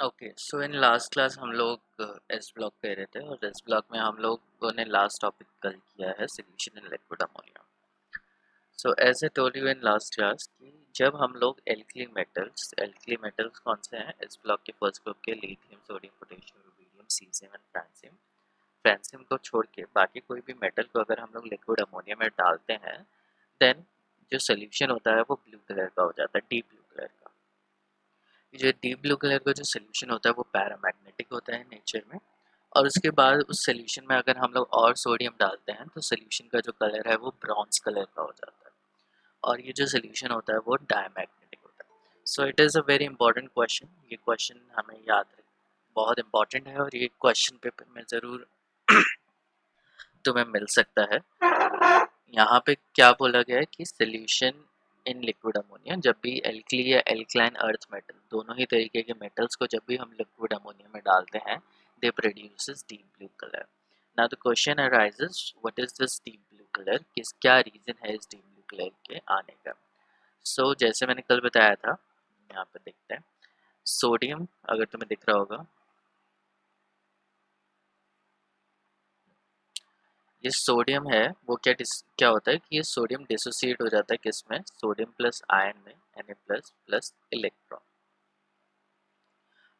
Okay, सो इन last class हम लोग S block कर रहे थे और एस ब्लॉक में हम लोगों ने लास्ट टॉपिक कल किया है solution in liquid ammonia. So as a told you in last class कि जब हम लोग एल्कली मेटल्स कौन से हैं एस ब्लॉक के फर्स्ट ग्रुप के lithium sodium potassium rubidium caesium and francium. Francium को छोड़ के बाकी कोई भी मेटल को अगर हम लोग लिक्विड अमोनिया में डालते हैं देन जो सोल्यूशन होता है वो ब्लू कलर का हो जाता है, डीप ब्लू कलर का। जो डीप ब्लू कलर का जो सोल्यूशन होता है वो पैरामैग्नेटिक होता है नेचर में। और उसके बाद उस सोल्यूशन में अगर हम लोग और सोडियम डालते हैं तो सोल्यूशन का जो कलर है वो ब्रॉन्ज कलर का हो जाता है। और ये जो सोल्यूशन होता है वो डायमैग्नेटिक होता है। So it is a very important question. ये क्वेश्चन हमें याद रख बहुत इंपॉर्टेंट है और ये क्वेश्चन पेपर में ज़रूर तुम्हें मिल सकता है। यहाँ पे क्या बोला गया है कि सोल्यूशन इन लिक्विड अमोनिया, जब भी एल्कली या एल्कलाइन अर्थ मेटल दोनों ही तरीके के मेटल्स को जब भी हम लिक्विड अमोनिया में डालते हैं दे produces deep blue colour. Now the question arises what is this deep blue colour, किस क्या रीजन है इस डीप ब्लू कलर के आने का। सो जैसे मैंने कल बताया था, यहाँ पे देखते हैं सोडियम, अगर तुम्हें दिख रहा होगा ये सोडियम है वो क्या होता है कि ये सोडियम डिसोसिएट हो जाता है किसमें, सोडियम प्लस आयन में Na प्लस प्लस इलेक्ट्रॉन।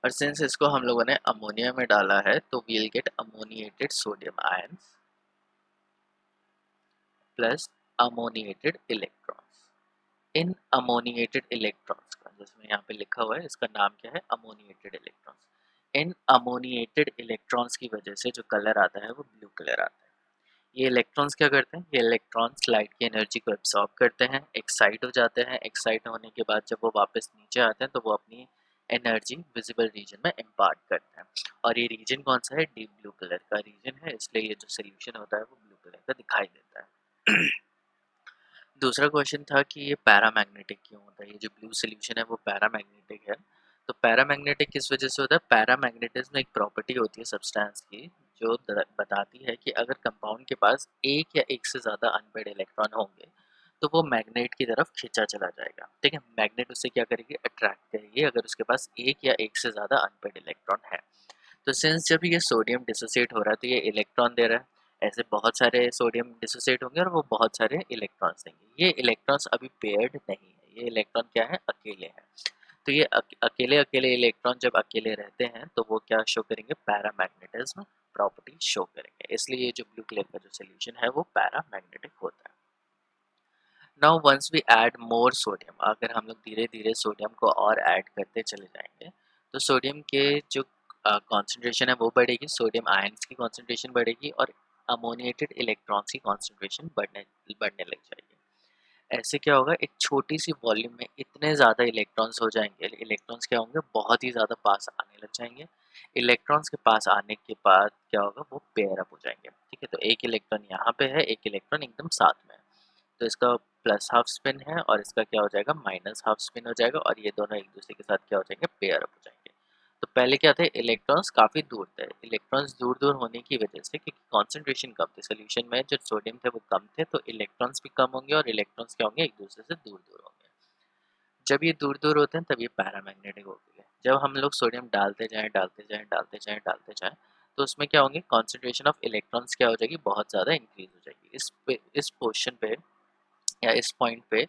और सिंस इसको हम लोगों ने अमोनिया में डाला है तो we'll get ammoniated sodium ions plus ammoniated electrons. इन अमोनिएटेड इलेक्ट्रॉन्स का, जिसमें यहाँ पे लिखा हुआ है इसका नाम क्या है, अमोनिएटेड इलेक्ट्रॉन्स। इन अमोनिएटेड इलेक्ट्रॉन्स की वजह से जो कलर आता है वो ब्लू कलर आता है। ये इलेक्ट्रॉन्स क्या करते हैं, ये इलेक्ट्रॉन्स लाइट की एनर्जी को एब्सॉर्ब करते हैं, एक्साइट हो जाते हैं, एक्साइट होने के बाद जब वो वापस नीचे आते हैं तो वो अपनी एनर्जी विजिबल रीजन में इम्पार्ट करते हैं। और ये रीजन कौन सा है, डीप ब्लू कलर का रीजन है, इसलिए ये जो सोल्यूशन होता है वो ब्लू कलर का दिखाई देता है। दूसरा क्वेश्चन था कि ये पैरामैग्नेटिक क्यों होता है, ये जो ब्लू सोल्यूशन है वो पैरामैग्नेटिक है। तो पैरामैग्नेटिक किस वजह से होता है, पैरामैग्नेटिज्म एक प्रॉपर्टी होती है सब्सटेंस की जो बताती है कि अगर कंपाउंड के पास एक या एक से ज़्यादा अनपेड इलेक्ट्रॉन होंगे तो वो मैग्नेट की तरफ खींचा चला जाएगा। ठीक है, मैग्नेट उससे क्या करेगी, अट्रैक्ट करेगी अगर उसके पास एक या एक से ज़्यादा अनपेड इलेक्ट्रॉन है। तो सिंस जब ये सोडियम डिसोसिएट हो रहा है तो ये इलेक्ट्रॉन दे रहा है, ऐसे बहुत सारे सोडियम डिसोसिएट होंगे और वो बहुत सारे इलेक्ट्रॉन्स देंगे। ये इलेक्ट्रॉन्स अभी पेयर्ड नहीं है, ये इलेक्ट्रॉन क्या है, अकेले हैं। तो ये अकेले अकेले इलेक्ट्रॉन जब अकेले रहते हैं तो वो क्या शो करेंगे, पैरामैग्नेटिज्म प्रॉपर्टी शो करेंगे, इसलिए ये जो ब्लू कलर का जो सोल्यूशन है वो पैरामैग्नेटिक होता है। Now once we add more sodium, अगर हम लोग धीरे धीरे सोडियम को और ऐड करते चले जाएंगे तो सोडियम के जो कॉन्सेंट्रेशन है वो बढ़ेगी, सोडियम आयंस की कॉन्सेंट्रेशन बढ़ेगी और अमोनिएटेड इलेक्ट्रॉन्स की कॉन्सेंट्रेशन बढ़ने लग जाएगी। ऐसे क्या होगा, एक छोटी सी वॉल्यूम में इतने ज़्यादा इलेक्ट्रॉन्स हो जाएंगे, इलेक्ट्रॉन्स क्या होंगे, बहुत ही ज़्यादा पास आने लग जाएंगे। इलेक्ट्रॉन्स के पास आने के बाद क्या होगा, वो पेयर अप हो जाएंगे। ठीक है, तो एक इलेक्ट्रॉन यहाँ पे है, एक इलेक्ट्रॉन एकदम साथ में है, तो इसका प्लस हाफ स्पिन है और इसका क्या हो जाएगा, माइनस हाफ स्पिन हो जाएगा और ये दोनों एक दूसरे के साथ क्या हो जाएंगे, पेयर अप हो जाएंगे। तो पहले क्या थे, इलेक्ट्रॉन्स काफ़ी दूर थे, इलेक्ट्रॉन्स दूर दूर होने की वजह से क्योंकि कॉन्सेंट्रेशन कम थे सोल्यूशन में, जो सोडियम थे वो कम थे, तो इलेक्ट्रॉन्स भी कम होंगे और इलेक्ट्रॉन्स क्या होंगे, एक दूसरे से दूर दूर होंगे। जब ये दूर दूर होते हैं तब ये पैरामैग्नेटिक होती है। जब हम लोग सोडियम डालते जाएं डालते जाएं डालते जाएं डालते जाएं तो उसमें क्या होंगे, कॉन्सेंट्रेशन ऑफ इलेक्ट्रॉन्स क्या हो जाएगी, बहुत ज़्यादा इंक्रीज हो जाएगी। इस पोर्शन पे या इस पॉइंट पे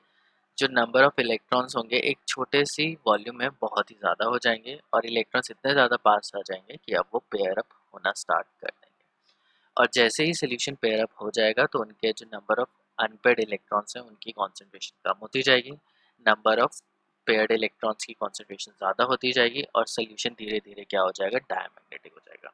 जो नंबर ऑफ इलेक्ट्रॉन्स होंगे एक छोटे सी वॉल्यूम में बहुत ही ज़्यादा हो जाएंगे और इलेक्ट्रॉन्स इतने ज़्यादा पास आ जाएंगे कि अब वो पेयर अप होना स्टार्ट कर देंगे। और जैसे ही सोल्यूशन पेयर अप हो जाएगा तो उनके जो नंबर ऑफ अनपेड इलेक्ट्रॉन्स हैं उनकी कॉन्सेंट्रेशन कम होती जाएगी, नंबर ऑफ पेयर्ड इलेक्ट्रॉन्स की कॉन्सेंट्रेशन ज़्यादा होती जाएगी और सोल्यूशन धीरे धीरे क्या हो जाएगा, डायमैग्नेटिक हो जाएगा।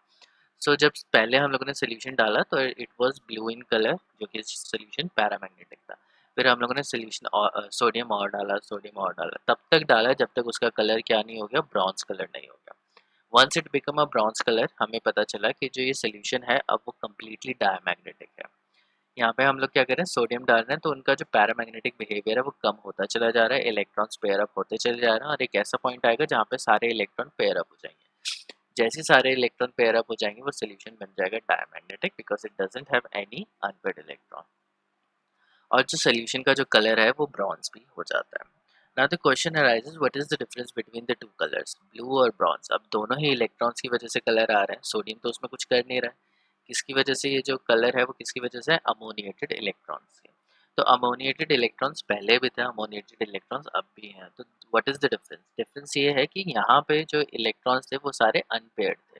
सो जब पहले हम लोगों ने सोल्यूशन डाला तो it was blue in colour, जो कि सोल्यूशन पैरामैग्नेटिक था। फिर हम लोगों ने सोल्यूशन सोडियम और डाला, सोडियम और डाला, तब तक डाला जब तक उसका कलर क्या नहीं हो गया, ब्रॉन्ज कलर नहीं हो गया। Once it become a bronze colour हमें पता चला कि जो ये सोल्यूशन है अब वो कम्प्लीटली डायमैग्नेटिक है। यहाँ पे हम लोग क्या कर रहे हैं, सोडियम डाल रहे हैं तो उनका जो पैरामैग्नेटिक बिहेवियर है वो कम होता चला जा रहा है, इलेक्ट्रॉन्स पेयर अप होते चले जा रहे हैं और एक ऐसा पॉइंट आएगा जहाँ पे सारे इलेक्ट्रॉन पेयर अप हो जाएंगे। जैसे सारे इलेक्ट्रॉन पेयर अप हो जाएंगे वो सोल्यूशन बन जाएगा diamagnetic because it doesn't have any unpaired electron. और जो सोल्यूशन का जो कलर है वो ब्रॉन्ज भी हो जाता है। Now the question arises, what is the difference between the two colors, blue और bronze? अब दोनों ही इलेक्ट्रॉन्स की वजह से कलर आ रहे हैं, सोडियम तो उसमें कुछ कर नहीं रहा है, किसकी वजह से ये जो कलर है वो किसकी वजह से है? अमोनिएटेड इलेक्ट्रॉन्स के। तो अमोनिएटेड इलेक्ट्रॉन्स पहले भी थे, अमोनिएटेड इलेक्ट्रॉन्स अब भी हैं। तो what is the difference? Difference ये है कि यहाँ पे जो इलेक्ट्रॉन्स थे वो सारे अनपेयर्ड थे।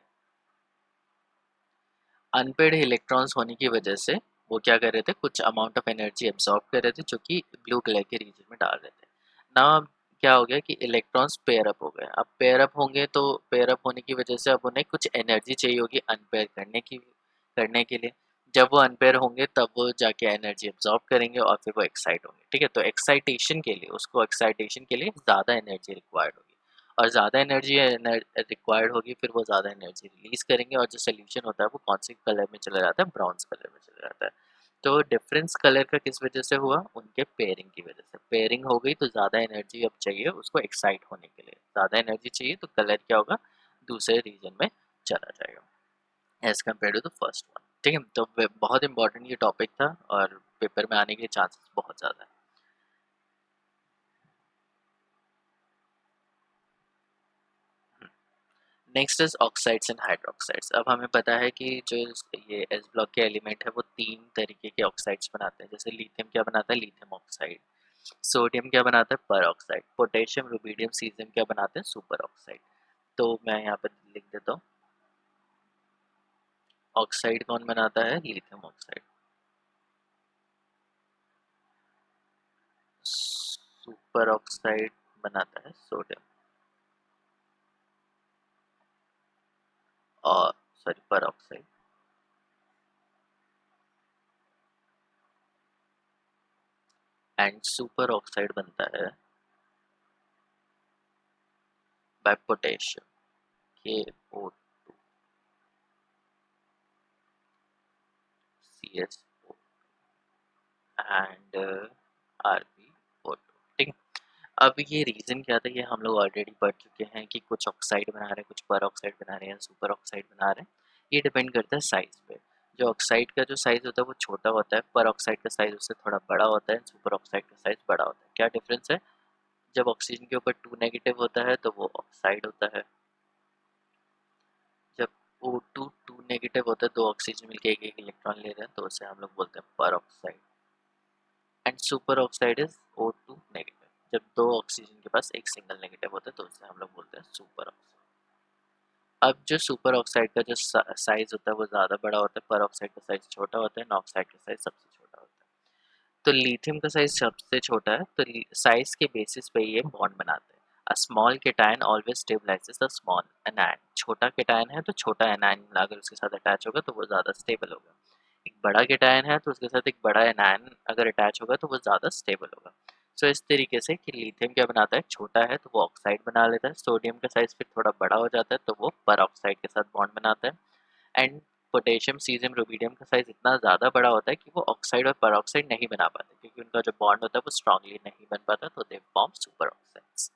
अनपेयर्ड इलेक्ट्रॉन्स होने की वजह से वो क्या कर रहे थे, कुछ अमाउंट ऑफ एनर्जी एब्सॉर्ब कर रहे थे जो कि ब्लू कलर के रीजन में डाल रहे थे ना। क्या हो गया कि इलेक्ट्रॉन्स पेयर अप हो गए। अब पेयर अप होंगे तो पेयर अप होने की वजह से अब उन्हें कुछ एनर्जी चाहिए होगी अनपेयर करने के लिए। जब वो अनपेयर होंगे तब वो जाके एनर्जी एब्जॉर्ब करेंगे और फिर वो एक्साइट होंगे। ठीक है, तो एक्साइटेशन के लिए ज़्यादा एनर्जी रिक्वायर्ड होगी, और ज़्यादा एनर्जी रिक्वायर्ड होगी, फिर वो ज़्यादा एनर्जी रिलीज करेंगे, और जो सोल्यूशन होता है वो कौन से कलर में चला जाता है? ब्राउन्स कलर में चला जाता है। तो डिफरेंस कलर का किस वजह से हुआ? उनके पेयरिंग की वजह से। पेयरिंग हो गई तो ज़्यादा एनर्जी अब चाहिए उसको एक्साइट होने के लिए, ज़्यादा एनर्जी चाहिए तो कलर क्या होगा? दूसरे रीजन में चला जाएगा as compare to the first one. ठीक है, तो बहुत इंपॉर्टेंट ये टॉपिक था और पेपर में आने के चांसेस बहुत ज़्यादा है। Next is oxides and hydroxides. अब हमें पता है कि जो ये एस ब्लॉक के एलिमेंट है वो तीन तरीके के ऑक्साइड्स बनाते हैं। जैसे लिथियम क्या बनाता है? Lithium oxide. सोडियम क्या बनाता है? पर ऑक्साइड। पोटेशियम, रुबीडियम, सीजियम क्या बनाते हैं? Super oxide. तो मैं यहाँ पर लिख देता हूँ, ऑक्साइड कौन बनाता है? Lithium oxide. सुपर ऑक्साइड बनाता है सोडियम, और सॉरी पर ऑक्साइड, एंड सुपर ऑक्साइड बनता है bye potassium, KO2 CSO and RbO2। ठीक। अब ये रीज़न क्या था, ये हम लोग ऑलरेडी पढ़ चुके हैं कि कुछ ऑक्साइड बना रहे हैं, कुछ पर ऑक्साइड बना रहे हैं, सुपर ऑक्साइड बना रहे हैं। ये डिपेंड करता है साइज़ पे। जो ऑक्साइड का जो साइज़ होता है वो छोटा होता है, पर ऑक्साइड का साइज़ उससे थोड़ा बड़ा होता है, सुपर ऑक्साइड का साइज़ बड़ा होता है। क्या डिफरेंस है? जब ऑक्सीजन के ऊपर 2 नेगेटिव होता है तो वो ऑक्साइड होता है। जब O2 2 नेगेटिव होता है, 2 ऑक्सीजन मिलके एक एक इलेक्ट्रॉन ले रहे हैं, तो उसे हम लोग बोलते हैं पर oxide. And super oxide is O2 negative. जब 2 ऑक्सीजन के पास एक सिंगल नेगेटिव होता है तो उसे हम लोग बोलते हैं सुपर ऑक्साइड। अब जो सुपर ऑक्साइड का जो साइज होता है वो ज़्यादा बड़ा होता है, पर ऑक्साइड का साइज छोटा होता है, एंड ऑक्साइड का साइज सबसे छोटा होता है। तो लिथियम का साइज सबसे छोटा है, तो साइज के बेसिस पे ये बॉन्ड बनाते हैं। A small cation always stabilises a small anion. छोटा केटायन है तो छोटा एनायन अगर उसके साथ अटैच होगा तो वो ज़्यादा स्टेबल होगा। एक बड़ा केटायन है तो उसके साथ एक बड़ा एनायन अगर अटैच होगा तो वो ज़्यादा स्टेबल होगा। सो इस तरीके से कि लिथियम क्या बनाता है, छोटा है तो वो ऑक्साइड बना लेता है, सोडियम का साइज फिर थोड़ा बड़ा हो जाता है तो वो पर ऑक्साइड के साथ बॉन्ड बनाता है, एंड पोटेशियम, सीजियम, रुबीडियम का साइज इतना ज़्यादा बड़ा होता है कि वो ऑक्साइड और पर ऑक्साइड नहीं बना पाते, क्योंकि उनका जो बॉन्ड होता है वो स्ट्रांगली नहीं बन पाता, तो they form super oxides.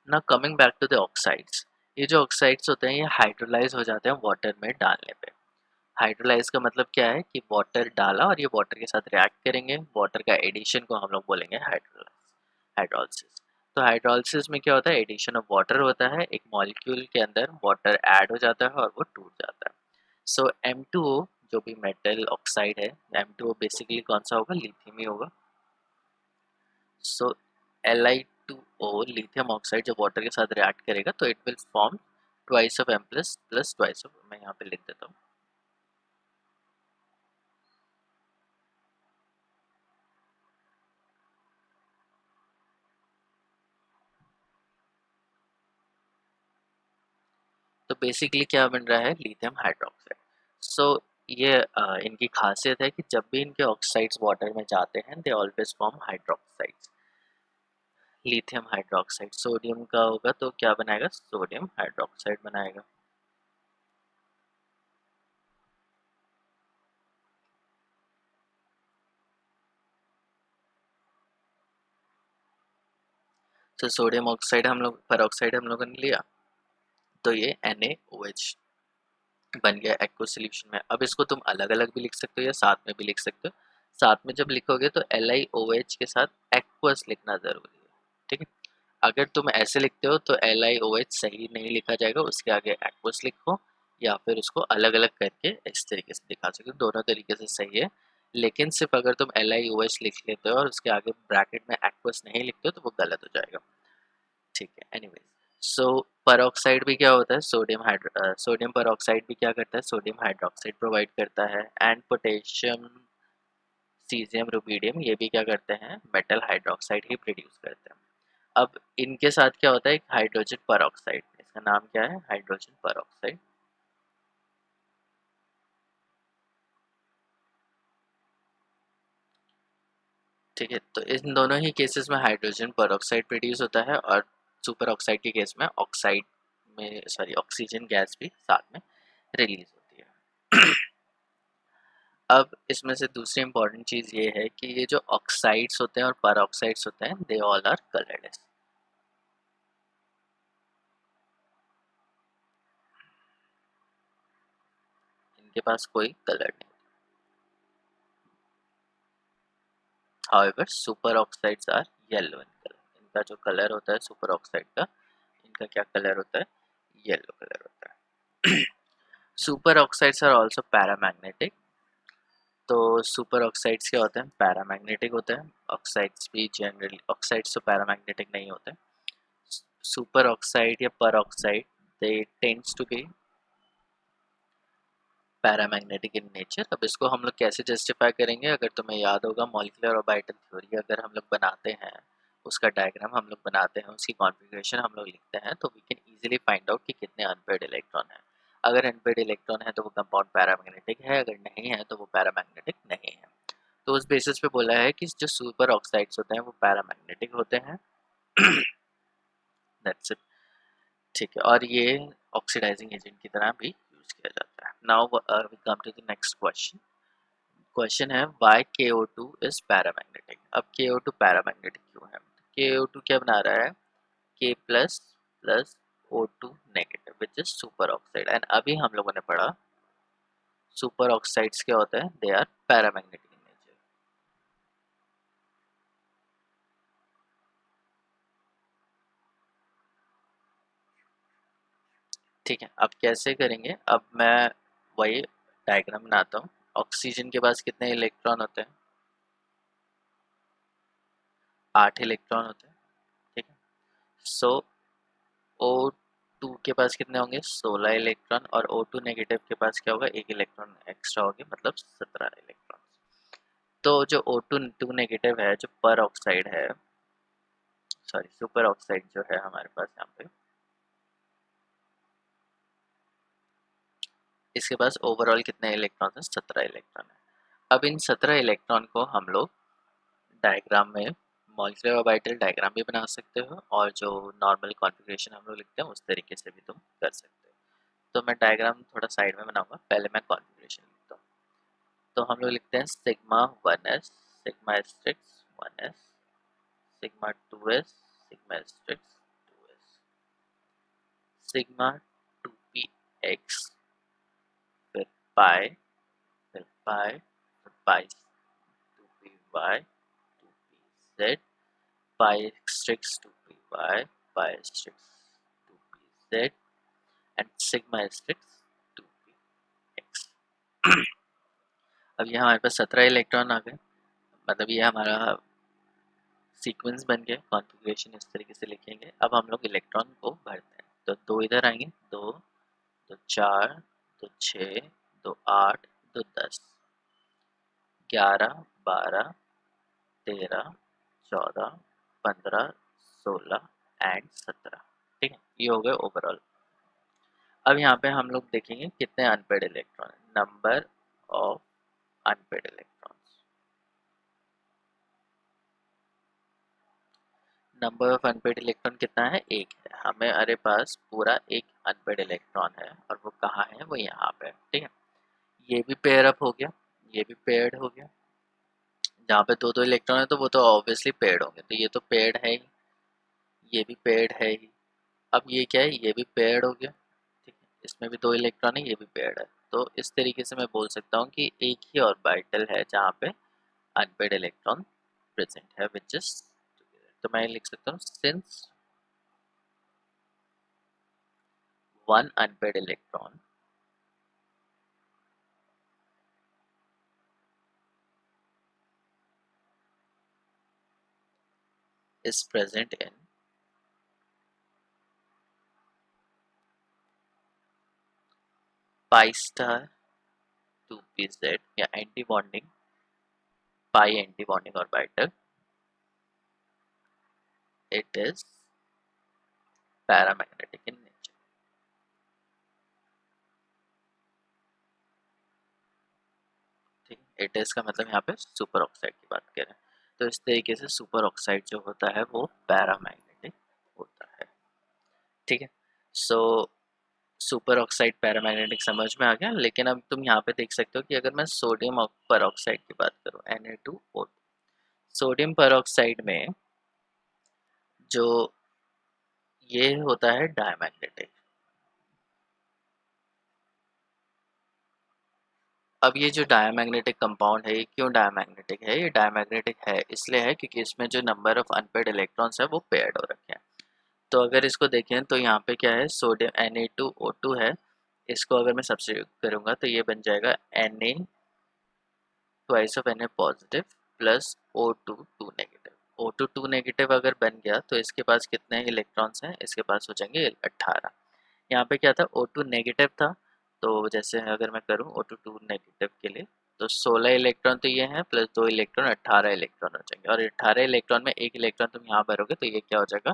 Now coming back to the oxides. ये जो ऑक्साइड्स होते हैं ये हाइड्रोलाइज हो जाते हैं वाटर में डालने पे। हाइड्रोलाइज का मतलब क्या है कि वाटर डाला और ये वाटर के साथ रिएक्ट करेंगे, वाटर का एडिशन को हम लोग बोलेंगे हाइड्रोलाइसिस। तो हाइड्रोलाइसिस में क्या होता है? एडिशन ऑफ वाटर होता है, एक मॉलिक्यूल के अंदर वाटर ऐड हो जाता है और वो टूट जाता है। सो M2O जो भी मेटल ऑक्साइड है, M2O बेसिकली कौन सा होगा? लिथियम ही होगा। सो Li2O लिथियम ऑक्साइड जब वाटर के साथ रिएक्ट करेगा तो it will form twice of M plus plus twice of, मैं यहाँ पे लिख देता हूँ, तो बेसिकली क्या बन रहा है? Lithium hydroxide. सो ये इनकी खासियत है कि जब भी इनके ऑक्साइड्स वाटर में जाते हैं they always form hydroxides. Lithium hydroxide, sodium का होगा तो क्या बनाएगा? सोडियम हाइड्रोक्साइड बनाएगा। तो सोडियम ऑक्साइड हम लोग, पर ऑक्साइड हम लोगों ने लिया, तो ये NaOH बन गया एक्व सोल्यूशन में। अब इसको तुम अलग अलग भी लिख सकते हो या साथ में भी लिख सकते हो। साथ में जब लिखोगे तो LiOH के साथ एक्वस लिखना जरूरी है। ठीक है। अगर तुम ऐसे लिखते हो तो LiOH सही नहीं लिखा जाएगा, उसके आगे एक्वस लिखो या फिर उसको अलग अलग करके इस तरीके से दिखा सकते हो, दोनों तरीके से सही है। लेकिन सिर्फ अगर तुम LiOH लिख लेते हो और उसके आगे ब्रैकेट में एक्वस नहीं लिखते हो तो वो गलत हो जाएगा, ठीक है। एनीवेज, सो परऑक्साइड भी क्या होता है, सोडियम परऑक्साइड भी क्या करता है, सोडियम हाइड्रोक्साइड प्रोवाइड करता है। एंड पोटेशियम सीजियम रुबिडियम ये भी क्या करते हैं, मेटल हाइड्रोक्साइड ही प्रोड्यूस करते हैं। अब इनके साथ क्या होता है, एक हाइड्रोजन परऑक्साइड, इसका नाम क्या है, हाइड्रोजन परऑक्साइड। ठीक है, तो इन दोनों ही केसेस में हाइड्रोजन परऑक्साइड प्रोड्यूस होता है और सुपर ऑक्साइड के केस में ऑक्साइड में सॉरी ऑक्सीजन गैस भी साथ में रिलीज होती है। अब इसमें से दूसरी इंपॉर्टेंट चीज ये है कि ये जो ऑक्साइड्स होते हैं और परऑक्साइड्स होते हैं, दे ऑल आर कलर्ड। इनके पास कोई कलर नहीं। However super oxides are yellow in colour, इनका जो कलर होता है सुपर ऑक्साइड का, इनका क्या कलर होता है, येलो कलर होता है। Super oxides are also paramagnetic. तो सुपर ऑक्साइड्स क्या होते हैं, पैरामैग्नेटिक होते हैं। ऑक्साइड्स भी जनरली, ऑक्साइड्स तो पैरामैग्नेटिक नहीं होते। सुपर ऑक्साइड या peroxide, they tends to be paramagnetic in nature. अब इसको हम लोग कैसे जस्टिफाई करेंगे, अगर तुम्हें याद होगा मॉलिक्यूलर ऑर्बिटल थ्योरी अगर हम लोग बनाते हैं, उसका डायग्राम हम लोग बनाते हैं, उसकी कॉन्फ़िगरेशन हम लोग लिखते हैं, तो we can easily find out कि कितने अनपेयर्ड इलेक्ट्रॉन है। अगर अनपेयर्ड इलेक्ट्रॉन है तो वो कंपाउंड पैरामैग्नेटिक है, अगर नहीं है तो वो पैरामैग्नेटिक नहीं है। तो उस बेसिस पे बोला है कि जो सुपर ऑक्साइड्स होते हैं वो पैरामैग्नेटिक होते हैं। दैट्स इट, ठीक है। और ये ऑक्सीडाइजिंग एजेंट की तरह भी यूज किया जाता है। Now we come to the next question. Question है वाई KO2 इज पैरामैग्नेटिक। अब KO2 पैरामैग्नेटिक क्यों है, KO2 क्या बना रहा है, K plus plus O2 negative which is super oxide. And अभी हम लोगों ने पढ़ा सुपर ऑक्साइड्स क्या होता है, they are paramagnetic in nature. ठीक है, अब कैसे करेंगे, अब मैं वही डायग्राम बनाता हूँ। ऑक्सीजन के पास कितने इलेक्ट्रॉन होते हैं, 8 इलेक्ट्रॉन होते हैं, ठीक है। सो O2 के पास कितने होंगे, 16 इलेक्ट्रॉन, और O2 नेगेटिव के पास क्या होगा, एक इलेक्ट्रॉन एक्स्ट्रा होगी, मतलब 17 इलेक्ट्रॉन। तो जो O2 नेगेटिव है, जो पर ऑक्साइड है, सॉरी सुपर ऑक्साइड जो है हमारे पास यहाँ पे, इसके पास ओवरऑल कितने इलेक्ट्रॉन है, 17 इलेक्ट्रॉन है। अब इन 17 इलेक्ट्रॉन को हम लोग डायग्राम में मॉलिक्यूलर ऑर्बिटल डायग्राम भी बना सकते हो, और जो नॉर्मल कॉन्फ़िगरेशन हम लोग लिखते हैं उस तरीके से भी तुम कर सकते हो। तो मैं डायग्राम थोड़ा साइड में बनाऊंगा, पहले मैं कॉन्फ़िगरेशन लिखता हूँ। तो हम लोग लिखते हैं sigma 1s, sigma asterisk 1s, sigma 2s, sigma asterisk 2s, sigma 2px, फिर पाई, फिर पाई, फिर pi 2py, 2pz, pi asterisk 2py, pi asterisk 2pz, and sigma asterisk 2px। अब ये हमारे पास 17 इलेक्ट्रॉन आ गए, मतलब ये हमारा सीक्वेंस बन गया, कॉन्फ़िगरेशन इस तरीके से लिखेंगे। अब हम लोग इलेक्ट्रॉन को भरते हैं, तो 2 इधर आएंगे, 2, 2 4, 2 6, 2 8, 2 10, 11, 12, 13, 14, 15, 16 एंड 17, ठीक है। ये हो गए ओवरऑल। अब यहाँ पे हम लोग देखेंगे कितने unpaired electron, number of unpaired electrons. Number of unpaired electron कितना है, एक है। हमें अरे पास पूरा एक अनपेड इलेक्ट्रॉन है, और वो कहाँ है, वो यहाँ पे है, ठीक है। ये भी पेयर अप हो गया, ये भी पेयर्ड हो गया। जहाँ पे दो दो इलेक्ट्रॉन है तो वो तो ऑब्वियसली पेयर्ड होंगे, तो ये तो पेयर्ड है ही, ये भी पेयर्ड है ही। अब ये क्या है, ये भी पेयर्ड हो गया, ठीक है। इसमें भी दो इलेक्ट्रॉन है, ये भी पेयर्ड है। तो इस तरीके से मैं बोल सकता हूँ कि एक ही ऑर्बिटल है जहाँ पे अनपेड इलेक्ट्रॉन प्रेजेंट है, विच इज तो मैं लिख सकता हूँ since one unpaired electron is present in pi star 2pz या anti bonding pi anti bonding orbital, it is paramagnetic in nature. ठीक है, इट इज का मतलब यहाँ पे सुपर ऑक्साइड की बात करें तो इस तरीके से सुपर ऑक्साइड जो होता है वो पैरामैग्नेटिक होता है। ठीक है, सो सुपर ऑक्साइड पैरामैग्नेटिक समझ में आ गया। लेकिन अब तुम यहाँ पे देख सकते हो कि अगर मैं सोडियम परऑक्साइड की बात करूँ Na2O2, सोडियम परऑक्साइड में जो ये होता है डायमैग्नेटिक। अब ये जो डायमैग्नेटिक कंपाउंड है ये क्यों डायमैग्नेटिक है? ये डायमैग्नेटिक है इसलिए है क्योंकि इसमें जो नंबर ऑफ अनपेड इलेक्ट्रॉन्स है वो पेयर्ड हो रखे हैं। तो अगर इसको देखें तो यहाँ पे क्या है, सोडियम Na2O2 है, इसको अगर मैं सब्स्टिट्यूट करूँगा तो ये बन जाएगा Na twice of Na positive plus O2 2 negative. O2 2 negative अगर बन गया तो इसके पास कितने इलेक्ट्रॉन्स हैं? इसके पास हो जाएंगे 18। यहाँ पे क्या था, O2 नेगेटिव था, तो जैसे अगर मैं करूँ O2 2 नेगेटिव के लिए तो 16 इलेक्ट्रॉन तो ये हैं प्लस 2 इलेक्ट्रॉन 18 इलेक्ट्रॉन हो जाएंगे। और 18 इलेक्ट्रॉन में एक इलेक्ट्रॉन तुम यहाँ भरोगे तो ये क्या हो जाएगा,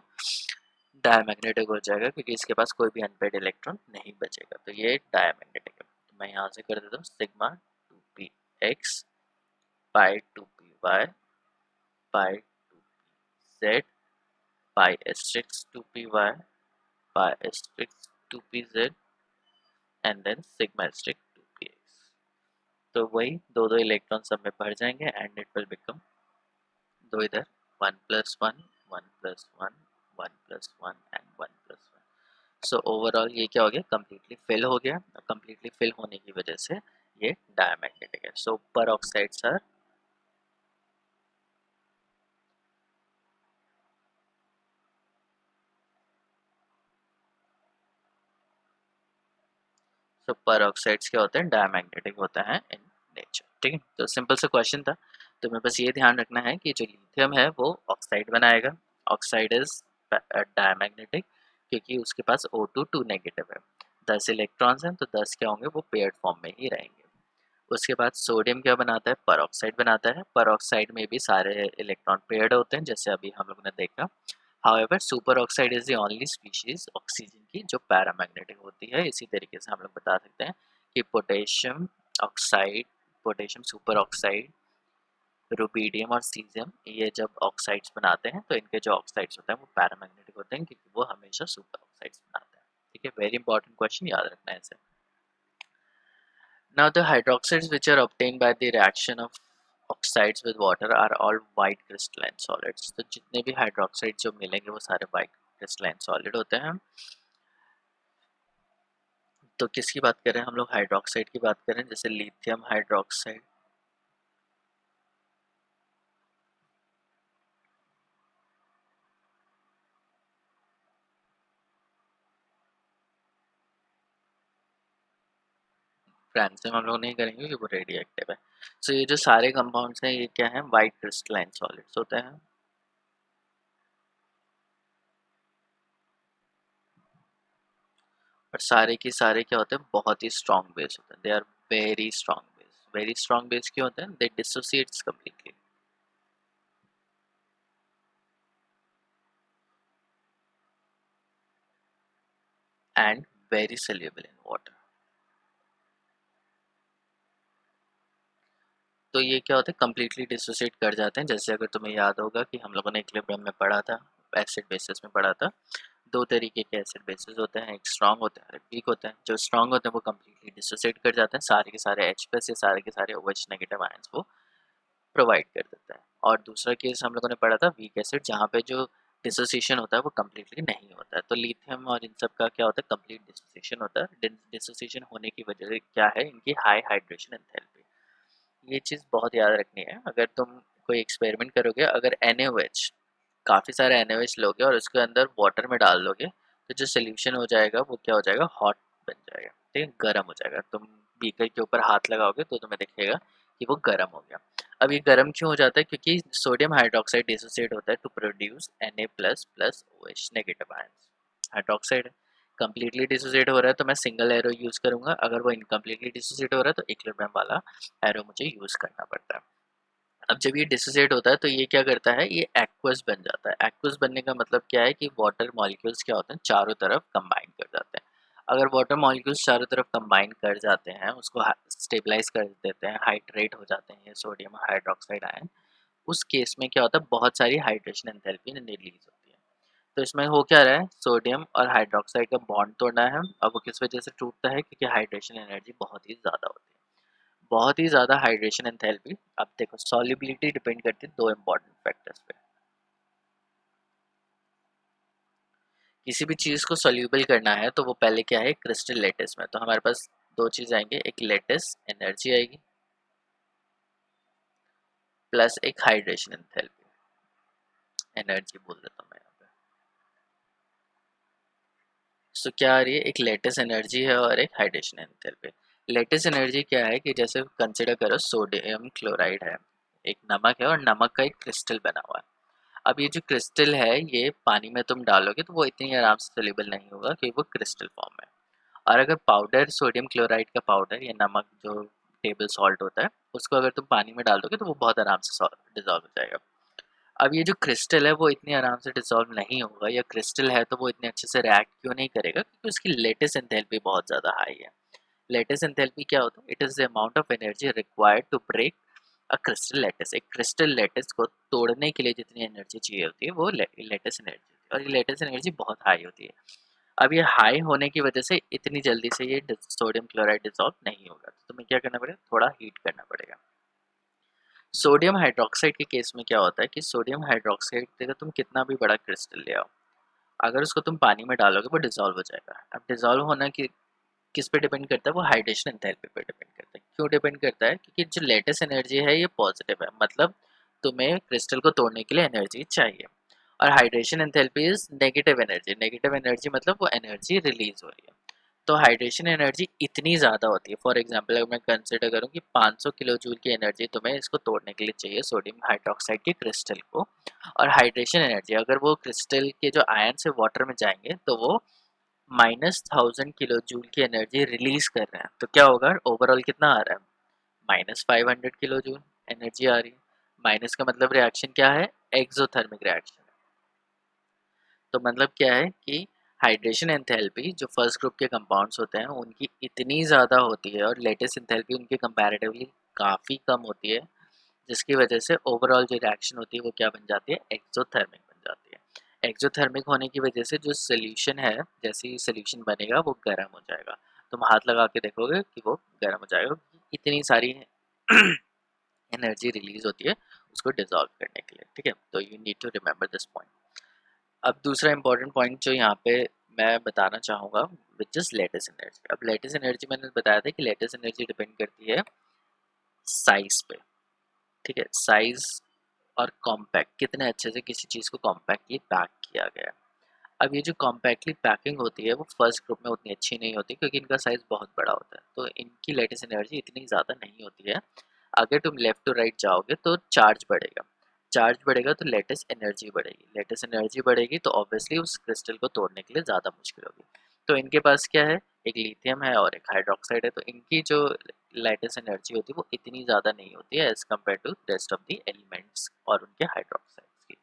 डायमैग्नेटिक हो जाएगा क्योंकि इसके पास कोई भी अनपेड इलेक्ट्रॉन नहीं बचेगा। तो ये डायमैग्नेटिक है। तो मैं यहाँ से कर देता हूँ sigma 2px pi 2py pi 2pz pi asterisk 2py pi asterisk 2pz and then sigma asterisk 2px। तो वही दो दो इलेक्ट्रॉन सब में भर जाएंगे एंड इट विल बिकम दो इधर 1 plus 1 1 plus 1 1 plus 1 and 1 plus 1। So overall ये क्या हो गया, कम्प्लीटली फिल हो गया। कम्प्लीटली फिल होने की वजह से ये डायमैग्नेटिक है। सो परऑक्साइड्स आर सो परऑक्साइड्स क्या होते हैं, डायमैग्नेटिक होते हैं इन नेचर। ठीक है, तो सिंपल सा क्वेश्चन था। तो मैं बस ये ध्यान रखना है कि जो लिथियम है वो ऑक्साइड बनाएगा, ऑक्साइड इज डायमैग्नेटिक क्योंकि उसके पास O2 2 नेगेटिव है। 10 इलेक्ट्रॉन्स हैं तो 10 क्या होंगे, वो पेयर्ड फॉर्म में ही रहेंगे। उसके बाद सोडियम क्या बनाता है, परऑक्साइड बनाता है। परऑक्साइड में भी सारे इलेक्ट्रॉन पेयर्ड होते हैं जैसे अभी हम लोगों ने देखा। However super oxide is the only species oxygen की जो पैरामैग्नेटिक होती है। इसी तरीके से हम लोग बता सकते हैं कि potassium oxide, potassium super oxide, rubidium और सीजियम ये जब ऑक्साइड्स बनाते हैं तो इनके जो ऑक्साइड्स होते हैं वो पैरामैग्नेटिक होते हैं क्योंकि वो हमेशा सुपर ऑक्साइड्स बनाते हैं। ठीक है, वेरी इंपॉर्टेंट क्वेश्चन, याद रखना है इसे। Now the hydroxides which are obtained by the reaction of oxides with water are all white crystalline solids। तो जितने भी हाइड्रोक्साइड जो मिलेंगे वो सारे white crystalline solid होते हैं। तो किसकी बात करें हम लोग, हाइड्रोक्साइड की बात करें, जैसे लिथियम हाइड्रोक्साइड, फ्रांसियम हम लोग नहीं करेंगे क्योंकि वो रेडियो एक्टिव है। सो ये जो सारे कंपाउंड्स हैं ये क्या है, वाइट क्रिस्टलाइन सॉलिड्स होते हैं। और सारे के सारे क्या होते हैं, बहुत ही स्ट्रॉन्ग बेस होते हैं। They are very strong base. Very strong base क्यों होते हैं, they dissociates completely and very soluble in water. तो ये क्या होता है, कम्प्लीटली डिसोसिएट कर जाते हैं। जैसे अगर तुम्हें याद होगा कि हम लोगों ने इक्विलिब्रियम में पढ़ा था, एसिड बेसिस में पढ़ा था, दो तरीके के एसिड बेसिस होते हैं, एक स्ट्रॉन्ग होते हैं, एक वीक होते हैं। जो स्ट्रॉन्ग होते हैं वो कम्प्लीटली डिसोसिएट कर जाते हैं, सारे के सारे H+ या सारे के सारे OH नेगेटिव आयंस वो प्रोवाइड कर देता है। और दूसरा केस हम लोगों ने पढ़ा था वीक एसिड, जहाँ पे जो डिसोसिएशन होता है वो कम्प्लीटली नहीं होता है। तो लिथियम और इन सब का क्या होता है, कम्प्लीट डिसोसिएशन होता है। डिसोसिएशन होने की वजह से क्या है, इनकी हाई हाइड्रेशन एंथैल्पी। ये चीज़ बहुत याद रखनी है। अगर तुम कोई एक्सपेरिमेंट करोगे, अगर NaOH काफ़ी सारे NaOH लोगे और उसके अंदर वाटर में डाल दोगे तो जो सोल्यूशन हो जाएगा वो क्या हो जाएगा, हॉट बन जाएगा, ठीक है, गर्म हो जाएगा। तुम बीकर के ऊपर हाथ लगाओगे तो तुम्हें दिखेगा कि वो गर्म हो गया। अब ये गर्म क्यों हो जाता है, क्योंकि सोडियम हाइड्रोक्साइड डिसोसिएट होता है to produce Na++OH negative ions. Hydroxide completely dissociate हो रहा है तो मैं सिंगल एरो यूज़ करूंगा, अगर वो इनकम्प्लीटली डिसोसिएट हो रहा है तो इक्विलिब्रियम वाला एरो मुझे यूज़ करना पड़ता है। अब जब ये डिसोसिएट होता है तो ये क्या करता है, ये एक्वस बन जाता है। एक्वस बनने का मतलब क्या है कि वाटर मॉलिक्यूल्स क्या होते हैं, चारों तरफ कंबाइन कर जाते हैं। अगर वाटर मॉलिक्यूल्स चारों तरफ कंबाइन कर जाते हैं, उसको स्टेबलाइज कर देते हैं, हाइड्रेट हो जाते हैं ये सोडियम हाइड्रोक्साइड आयन, उस केस में क्या होता है, बहुत सारी हाइड्रेशन एंथैल्पी रिलीज होती है। तो इसमें हो क्या रहा है, सोडियम और हाइड्रोक्साइड का बॉन्ड तोड़ना है। अब वो किस वजह से टूटता है, क्योंकि हाइड्रेशन एनर्जी बहुत ही ज़्यादा होती है, बहुत ही ज़्यादा हाइड्रेशन एंथैल्पी। अब देखो सॉल्युबिलिटी डिपेंड करती है दो इंपॉर्टेंट फैक्टर्स पे। किसी भी चीज़ को सॉल्यूबल करना है तो वो पहले क्या है, क्रिस्टल लेटिस में। तो हमारे पास दो चीज़ आएंगे, एक लेटिस एनर्जी आएगी प्लस एक हाइड्रेशन एंथैल्पी, एनर्जी बोल देता हूँ मैं यहाँ पे। सो क्या आ रही है, एक लेटिस एनर्जी है और एक हाइड्रेशन एंथैल्पी। लेटिस एनर्जी क्या है कि जैसे कंसिडर करो सोडियम क्लोराइड है, एक नमक है और नमक का एक क्रिस्टल बना हुआ है। अब ये जो क्रिस्टल है ये पानी में तुम डालोगे तो वो इतनी आराम से सोल्यूबल नहीं होगा क्योंकि वो क्रिस्टल फॉर्म में। और अगर पाउडर, सोडियम क्लोराइड का पाउडर या नमक जो टेबल सॉल्ट होता है, उसको अगर तुम पानी में डाल दोगे तो वो बहुत आराम से डिजॉल्व हो जाएगा। अब ये जो क्रिस्टल है वो इतनी आराम से डिसॉल्व नहीं होगा, या क्रिस्टल है तो वो इतने अच्छे से रिएक्ट क्यों नहीं करेगा, क्योंकि उसकी लेटिस एंथैल्पी बहुत ज़्यादा हाई है। लेटिस एंथैल्पी क्या होता है, it is the amount of energy required to break a crystal lattice. एक क्रिस्टल लेटिस को तोड़ने के लिए जितनी एनर्जी चाहिए होती है वो लेटिस एनर्जी होती है, और ये लेटिस एनर्जी बहुत हाई होती है। अब ये हाई होने की वजह से इतनी जल्दी से ये सोडियम क्लोराइड डिसॉल्व नहीं होगा, तो तुम्हें क्या करना पड़ेगा, थोड़ा हीट करना पड़ेगा। सोडियम हाइड्रोक्साइड के केस में क्या होता है कि सोडियम हाइड्रोक्साइड का तुम कितना भी बड़ा क्रिस्टल ले आओ, अगर उसको तुम पानी में डालोगे वो डिसॉल्व हो जाएगा। अब डिसॉल्व होना कि किस पे डिपेंड करता है, वो हाइड्रेशन एंथैल्पी पे डिपेंड करता है। क्यों डिपेंड करता है, क्योंकि जो लेटेस्ट एनर्जी है ये पॉजिटिव है, मतलब तुम्हें क्रिस्टल को तोड़ने के लिए एनर्जी चाहिए। और hydration enthalpy is negative energy, negative energy मतलब वो एनर्जी रिलीज हो रही है। तो हाइड्रेशन एनर्जी इतनी ज़्यादा होती है, फॉर एग्जांपल अगर मैं कंसिडर करूँ कि 500 किलो जूल की एनर्जी तुम्हें इसको तोड़ने के लिए चाहिए, सोडियम हाइड्रोक्साइड के क्रिस्टल को। और हाइड्रेशन एनर्जी अगर वो क्रिस्टल के जो आयन से वाटर में जाएंगे तो वो -1000 किलो जूल की एनर्जी रिलीज कर रहे हैं, तो क्या होगा, ओवरऑल कितना आ रहा है, -500 किलो जूल एनर्जी आ रही है। माइनस का मतलब रिएक्शन क्या है, एक्सोथर्मिक रिएक्शन। तो मतलब क्या है कि हाइड्रेशन एंथैल्पी जो फर्स्ट ग्रुप के कंपाउंड्स होते हैं उनकी इतनी ज़्यादा होती है और लेटेस्ट एंथैल्पी उनके कंपैरेटिवली काफ़ी कम होती है, जिसकी वजह से ओवरऑल जो रिएक्शन होती है वो क्या बन जाती है, एक्सोथर्मिक बन जाती है। एक्सोथर्मिक होने की वजह से जो सोल्यूशन है, जैसे ही सोल्यूशन बनेगा वो गर्म हो जाएगा। तुम हाथ लगा के देखोगे कि वो गर्म हो जाएगा, इतनी सारी एनर्जी रिलीज होती है उसको डिजॉल्व करने के लिए, ठीक है। तो you need to remember this point. अब दूसरा इंपॉर्टेंट पॉइंट जो यहाँ पे मैं बताना चाहूँगा विच इज़ लेटेस्ट एनर्जी। अब लेटेस्ट एनर्जी मैंने बताया था कि लेटेस्ट एनर्जी डिपेंड करती है साइज पे, ठीक है, साइज और कॉम्पैक्ट, कितने अच्छे से किसी चीज़ को कॉम्पैक्टली पैक किया गया है। अब ये जो कॉम्पैक्टली पैकिंग होती है वो फर्स्ट ग्रुप में उतनी अच्छी नहीं होती क्योंकि इनका साइज़ बहुत बड़ा होता है, तो इनकी लेटेस्ट एनर्जी इतनी ज़्यादा नहीं होती है। अगर तुम लेफ़्ट टू राइट जाओगे तो चार्ज बढ़ेगा, चार्ज बढ़ेगा तो लेटेस्ट एनर्जी बढ़ेगी, लेटेस्ट एनर्जी बढ़ेगी तो ऑब्वियसली उस क्रिस्टल को तोड़ने के लिए ज़्यादा मुश्किल होगी। तो इनके पास क्या है, एक लिथियम है और एक हाइड्रोक्साइड है, तो इनकी जो लेटेस्ट एनर्जी होती है वो इतनी ज़्यादा नहीं होती है as compare to rest of the elements और उनके हाइड्रोक्साइड्स की।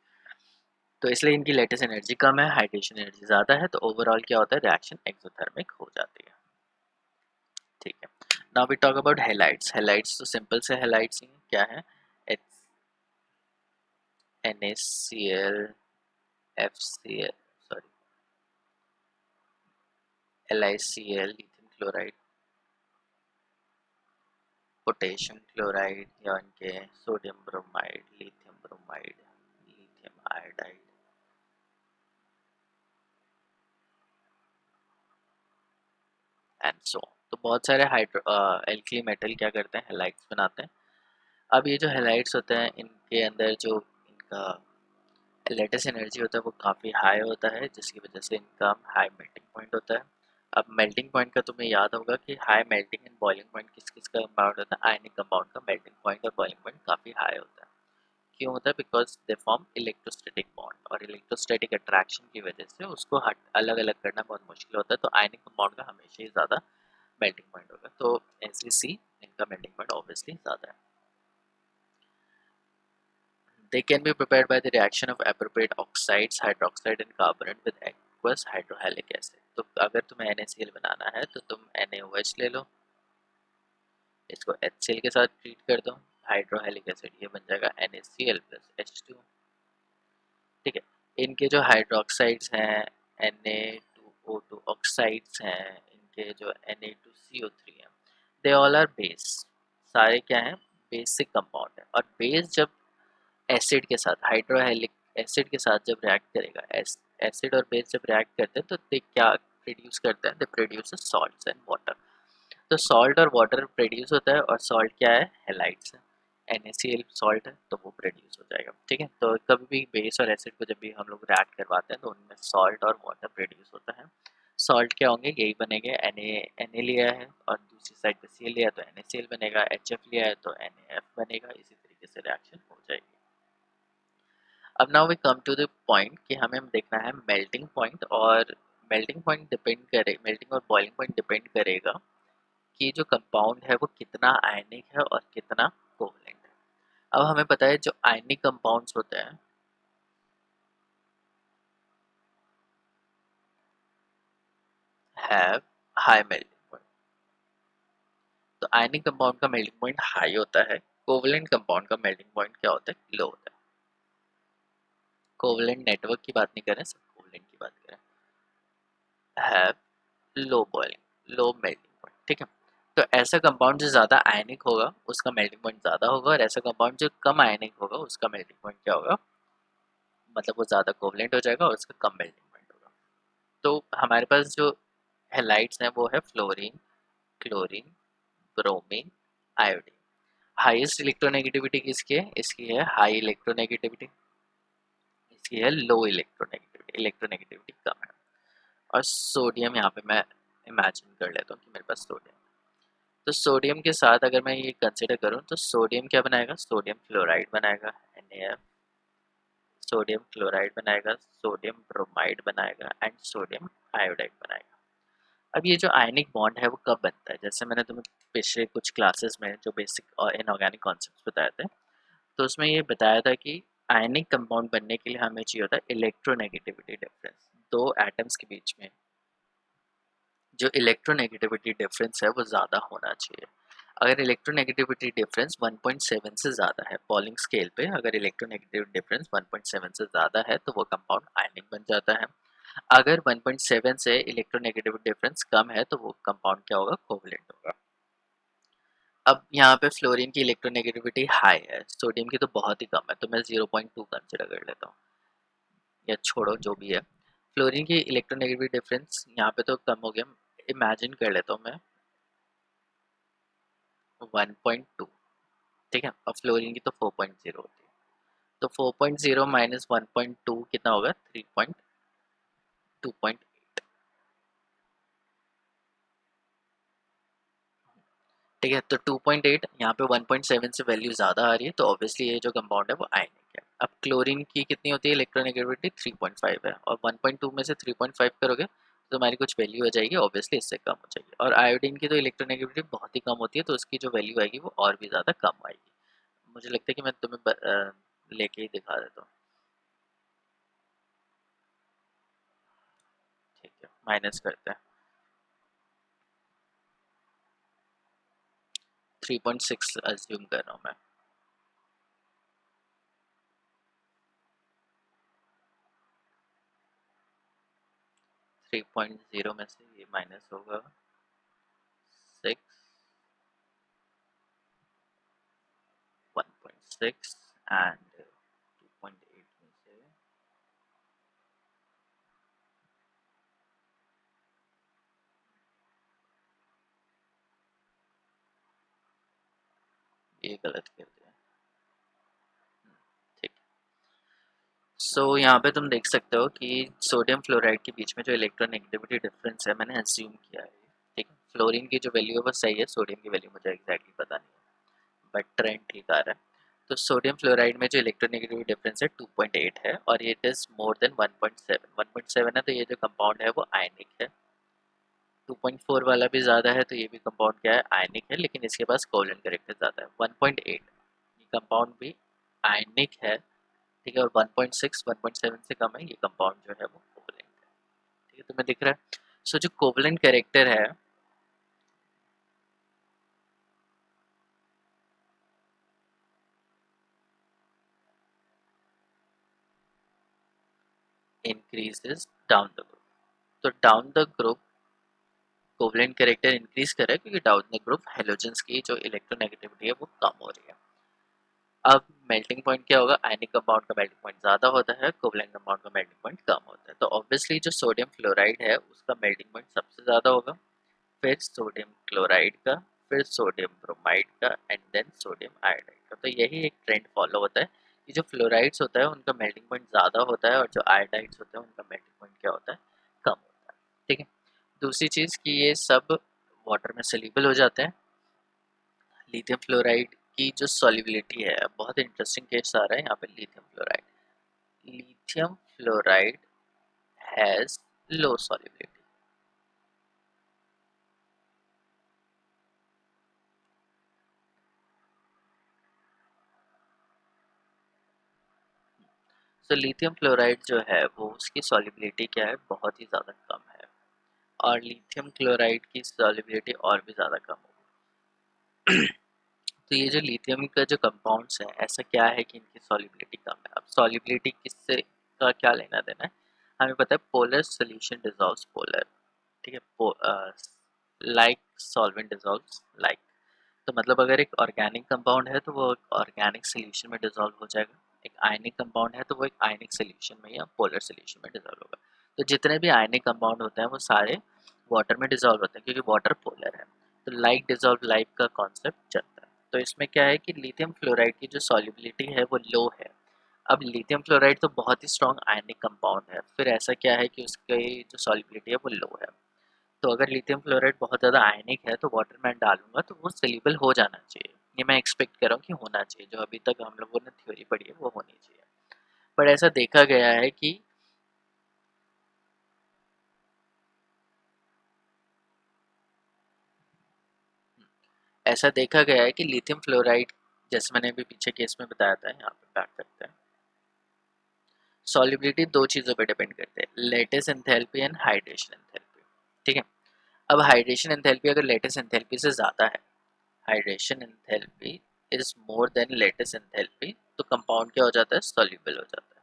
तो इसलिए इनकी लेटेस्ट एनर्जी कम है, हाइड्रेशन एनर्जी ज़्यादा है, तो ओवरऑल क्या होता है, रिएक्शन एक्सोथर्मिक हो जाती है, ठीक है। Now we talk about halides. Halides तो सिंपल से हैलाइड्स ही हैं, क्या है, NaCl, FCl, sorry LiCl, lithium chloride, potassium chloride या इनके sodium bromide, lithium bromide, lithium iodide, and so. तो बहुत सारे हाइड्रो एल्कली मेटल क्या करते हैं, हैलाइड्स बनाते हैं। अब ये जो हैलाइड्स होते हैं इनके अंदर जो इनका लेटेस्ट एनर्जी होता है वो काफ़ी हाई होता है, जिसकी वजह से इनका हाई मेल्टिंग पॉइंट होता है। अब मेल्टिंग पॉइंट का तुम्हें याद होगा कि high melting and boiling point किस किस का कंपाउंड होता है, आयनिक कंपाउंड का मेल्टिंग पॉइंट और बॉइलिंग पॉइंट काफ़ी हाई होता है। क्यों होता है? Because they form electrostatic bond, और इलेक्ट्रोस्टैटिक अट्रैक्शन की वजह से उसको हट अलग अलग करना बहुत मुश्किल होता है, तो आयनिक कंपाउंड का हमेशा ही ज़्यादा मेल्टिंग पॉइंट होगा। तो SeC इनका मेल्टिंग पॉइंट ऑब्वियसली ज़्यादा है। They can be prepared by the reaction of appropriate oxides, hydroxide and carbonate with aqueous hydrohalic acid. तो अगर तुम्हें NaCl बनाना है तो तुम NaOH ले लो, इसको HCl के साथ ट्रीट कर दो, हाइड्रोहेलिक एसिड ये बन जाएगा NaCl plus H2। ठीक है, इनके जो हाइड्रोक्साइड्स हैं Na2O2 ऑक्साइड्स हैं, इनके जो Na2CO3 हैं, दे ऑल आर बेस। सारे क्या हैं? बेसिक कंपाउंड है। और बेस जब एसिड के साथ, हाइड्रोहेलिक एसिड के साथ जब रिएक्ट करेगा, एसिड और बेस जब रिएक्ट करते हैं तो दे क्या प्रोड्यूस करते हैं? They produce salts and water. तो सॉल्ट और वाटर प्रोड्यूस होता है, और सॉल्ट क्या है? हैलाइड्स है। NaCl सॉल्ट है तो वो प्रोड्यूस हो जाएगा। ठीक है, तो कभी भी बेस और एसिड को जब भी हम लोग रिएक्ट करवाते हैं तो उनमें सॉल्ट और वाटर प्रोड्यूस होता है। सॉल्ट क्या होंगे? यही बनेंगे, Na लिया है और दूसरी साइड पे Cl लिया तो NaCl बनेगा, HF लिया है तो NaF बनेगा। इसी तरीके से रिएक्शन हो जाएगी। अब now we come to the point कि हमें देखना है मेल्टिंग पॉइंट, और मेल्टिंग और बॉइलिंग पॉइंट डिपेंड करेगा कि जो कंपाउंड है वो कितना आयनिक है और कितना कोवलेंट है। अब हमें पता है जो आयनिक कंपाउंड्स होते हैं हैव हाई मेल्टिंग पॉइंट। तो आयनिक कंपाउंड का मेल्टिंग पॉइंट हाई होता है, कोवलेंट कंपाउंड का मेल्टिंग पॉइंट क्या होता है? लो होता है। कोवलेंट नेटवर्क की बात नहीं कर रहे, सब कोवलेंट की बात कर रहे हैं। Have low boiling, low melting point. ठीक है, तो ऐसा कंपाउंड जो ज़्यादा आयनिक होगा उसका मेल्टिंग पॉइंट ज़्यादा होगा, और ऐसा कंपाउंड जो कम आयनिक होगा उसका मेल्टिंग पॉइंट क्या होगा? मतलब वो ज़्यादा कोवलेंट हो जाएगा और उसका कम मेल्टिंग पॉइंट होगा। तो हमारे पास जो हैलाइड्स हैं वो है fluorine, chlorine, bromine, iodine. Highest electronegativity किसकी है? इसकी है हाई इलेक्ट्रोनेगेटिविटी, इसकी है लो इलेक्ट्रोनेगेटिविटी, इलेक्ट्रोनेगेटिविटी कम है। और सोडियम यहाँ पे मैं इमेजिन कर लेता हूँ कि मेरे पास सोडियम, तो सोडियम के साथ अगर मैं ये कंसिडर करूँ तो सोडियम क्या बनाएगा? सोडियम फ्लोराइड बनाएगा, NaF। सोडियम क्लोराइड बनाएगा, सोडियम ब्रोमाइड बनाएगा एंड सोडियम आयोडाइड बनाएगा। अब ये जो आयनिक बॉन्ड है वो कब बनता है? जैसे मैंने तुम्हें पिछले कुछ क्लासेस में जो बेसिक और इनऑर्गेनिक कॉन्सेप्ट्स बताए थे, तो उसमें ये बताया था कि आयनिक कंपाउंड बनने के लिए हमें चाहिए होता है इलेक्ट्रोनेगेटिविटी डिफरेंस। दो एटम्स के बीच में जो इलेक्ट्रोनेगेटिविटी डिफरेंस है वो ज़्यादा होना चाहिए। अगर इलेक्ट्रोनेगेटिविटी डिफरेंस 1.7 से ज़्यादा है, पॉलिंग स्केल पे अगर इलेक्ट्रोनेगेटिव डिफरेंस 1.7 से ज़्यादा है तो वो कंपाउंड आयनिक बन जाता है। अगर 1.7 से इलेक्ट्रोनेगेटिव डिफरेंस कम है तो वो कंपाउंड क्या होगा? कोवलेंट होगा। अब यहाँ पे फ्लोरीन की इलेक्ट्रोनेगेटिविटी हाई है, सोडियम की तो बहुत ही कम है, तो मैं 0.2 कंसिडर कर लेता हूँ, या छोड़ो जो भी है। फ्लोरीन की इलेक्ट्रोनेगेटिविटी डिफरेंस यहाँ पे तो कम हो गया, इमेजिन कर लेता हूँ मैं 1.2। ठीक है, और फ्लोरीन की तो 4.0 होती है, तो 4.0 माइनस 1.2 कितना होगा? 3.2.8। ठीक है, तो 2.8 यहाँ पे 1.7 से वैल्यू ज़्यादा आ रही है, तो ऑब्वियसली ये जो कंपाउंड है वो आयनिक है। अब क्लोरीन की कितनी होती है इलेक्ट्रोनेगेटिविटी? 3.5 है, और 1.2 में से 3.5 करोगे तो तुम्हारी कुछ वैल्यू हो जाएगी, ऑब्वियसली इससे कम हो जाएगी। और आयोडीन की तो इलेक्ट्रोनेगेटिविटी बहुत ही कम होती है, तो उसकी जो वैल्यू आएगी वो और भी ज़्यादा कम आएगी। मुझे लगता है कि मैं तुम्हें लेके ही दिखा देता हूँ। ठीक है, माइनस करते हैं, 3.6 अज्यूम कर रहा हूँ मैं। 3.0 में से ये माइनस होगा 6, 1.6 एंड 2.8 में से ये गलत कर दिया। ठीक, यहाँ पे तुम देख सकते हो कि सोडियम फ्लोराइड के बीच में जो इलेक्ट्रोनेगेटिविटी डिफरेंस है मैंने एज्यूम किया है, ठीक है। फ्लोरीन की जो वैल्यू है वो सही है, सोडियम की वैल्यू मुझे एग्जैक्टली पता नहीं है, बट ट्रेंड ठीक आ रहा है। तो सोडियम फ्लोराइड में जो इलेक्ट्रोनेगेटिविटी डिफरेंस है 2.8 है और ये इट इज मोर देन 1.7। 1.7 है तो ये जो कंपाउंड है वो आयनिक है। 2.4 वाला भी ज़्यादा है तो ये भी कंपाउंड क्या है, आयनिक है, लेकिन इसके पास कोवलेंट कैरेक्टर ज़्यादा है 1.8। ये कंपाउंड भी आयनिक है, ठीक है, और 1.6 1.7 से कम है, ये कंपाउंड जो है वो कोवलेंट है, ठीक है। तुम्हें दिख रहा है। सो जो कोवलेंट कैरेक्टर है इंक्रीजेस डाउन द ग्रुप, तो down the group covalent character increase कर रहा है क्योंकि डाउन द ग्रुप हेलोजेंस की जो इलेक्ट्रोनेगेटिविटी है वो कम हो रही है। अब मेल्टिंग पॉइंट क्या होगा, आयनिक कंपाउंड का मेल्टिंग पॉइंट ज़्यादा होता है, कोवलेंट कंपाउंड का मेल्टिंग पॉइंट कम होता है, तो ऑब्वियसली जो सोडियम फ्लोराइड है उसका मेल्टिंग पॉइंट सबसे ज़्यादा होगा, फिर सोडियम क्लोराइड का, फिर सोडियम ब्रोमाइड का, एंड देन सोडियम आयोडाइड का। तो यही एक ट्रेंड फॉलो होता है कि जो फ्लोराइड्स होता है उनका मेल्टिंग पॉइंट ज़्यादा होता है और जो आयोडाइड्स होते हैं उनका मेल्टिंग पॉइंट क्या होता है, कम होता है, ठीक है। दूसरी चीज़ कि ये सब वाटर में सोल्यूबल हो जाते हैं। लिथियम फ्लोराइड की जो सॉल्युबिलिटी है, बहुत इंटरेस्टिंग केस आ रहा है यहाँ पे। Lithium fluoride has low solubility. तो लिथियम फ्लोराइड जो है वो उसकी सॉल्युबिलिटी क्या है, बहुत ही ज़्यादा कम है, और लिथियम क्लोराइड की सॉल्युबिलिटी और भी ज़्यादा कम होगी। तो ये जो लिथियम का जो कंपाउंड्स हैं, ऐसा क्या है कि इनकी सॉल्युबिलिटी कम है। अब सॉल्युबिलिटी किससे का क्या लेना देना है, हमें पता है पोलर सोल्यूशन डिजॉल्व्स पोलर, ठीक है, लाइक सॉल्वेंट डिजॉल्व्स लाइक। तो मतलब अगर एक ऑर्गेनिक कंपाउंड है तो वो एक ऑर्गेनिक सोल्यूशन में डिजॉल्व हो जाएगा, एक आयनिक कंपाउंड है तो वो एक आयनिक सोल्यूशन में या पोलर सोल्यूशन में डिजॉल्व होगा। तो जितने भी आयनिक कंपाउंड होते हैं वो सारे वाटर में डिजॉल्व होते हैं क्योंकि वाटर पोलर है। तो लाइक डिजॉल्व लाइक का कॉन्सेप्ट चलता है। तो इसमें क्या है कि लिथियम फ्लोराइड की जो सॉल्युबिलिटी है वो लो है। अब लिथियम फ्लोराइड तो बहुत ही स्ट्रॉन्ग आयनिक कंपाउंड है, फिर ऐसा क्या है कि उसकी जो सॉल्युबिलिटी है वो लो है। तो अगर लिथियम फ्लोराइड बहुत ज़्यादा आयनिक है तो वाटर में डालूंगा तो वो सोल्यूबल हो जाना चाहिए, ये मैं एक्सपेक्ट कर रहा हूँ कि होना चाहिए, जो अभी तक हम लोगों ने थ्योरी पढ़ी है वो होनी चाहिए। पर ऐसा देखा गया है कि ऐसा देखा गया है कि लिथियम फ्लोराइड, जैसे मैंने अभी पीछे केस में बताया था, यहाँ पे बैक करते हैं, सॉल्युबिलिटी दो चीज़ों पे डिपेंड करते हैं, lattice enthalpy and hydration enthalpy, ठीक है। अब हाइड्रेशन एंथैल्पी अगर लेटिस एंथैल्पी से ज़्यादा है, hydration enthalpy is more than lattice enthalpy, तो कंपाउंड क्या हो जाता है, सॉल्युबल हो जाता है।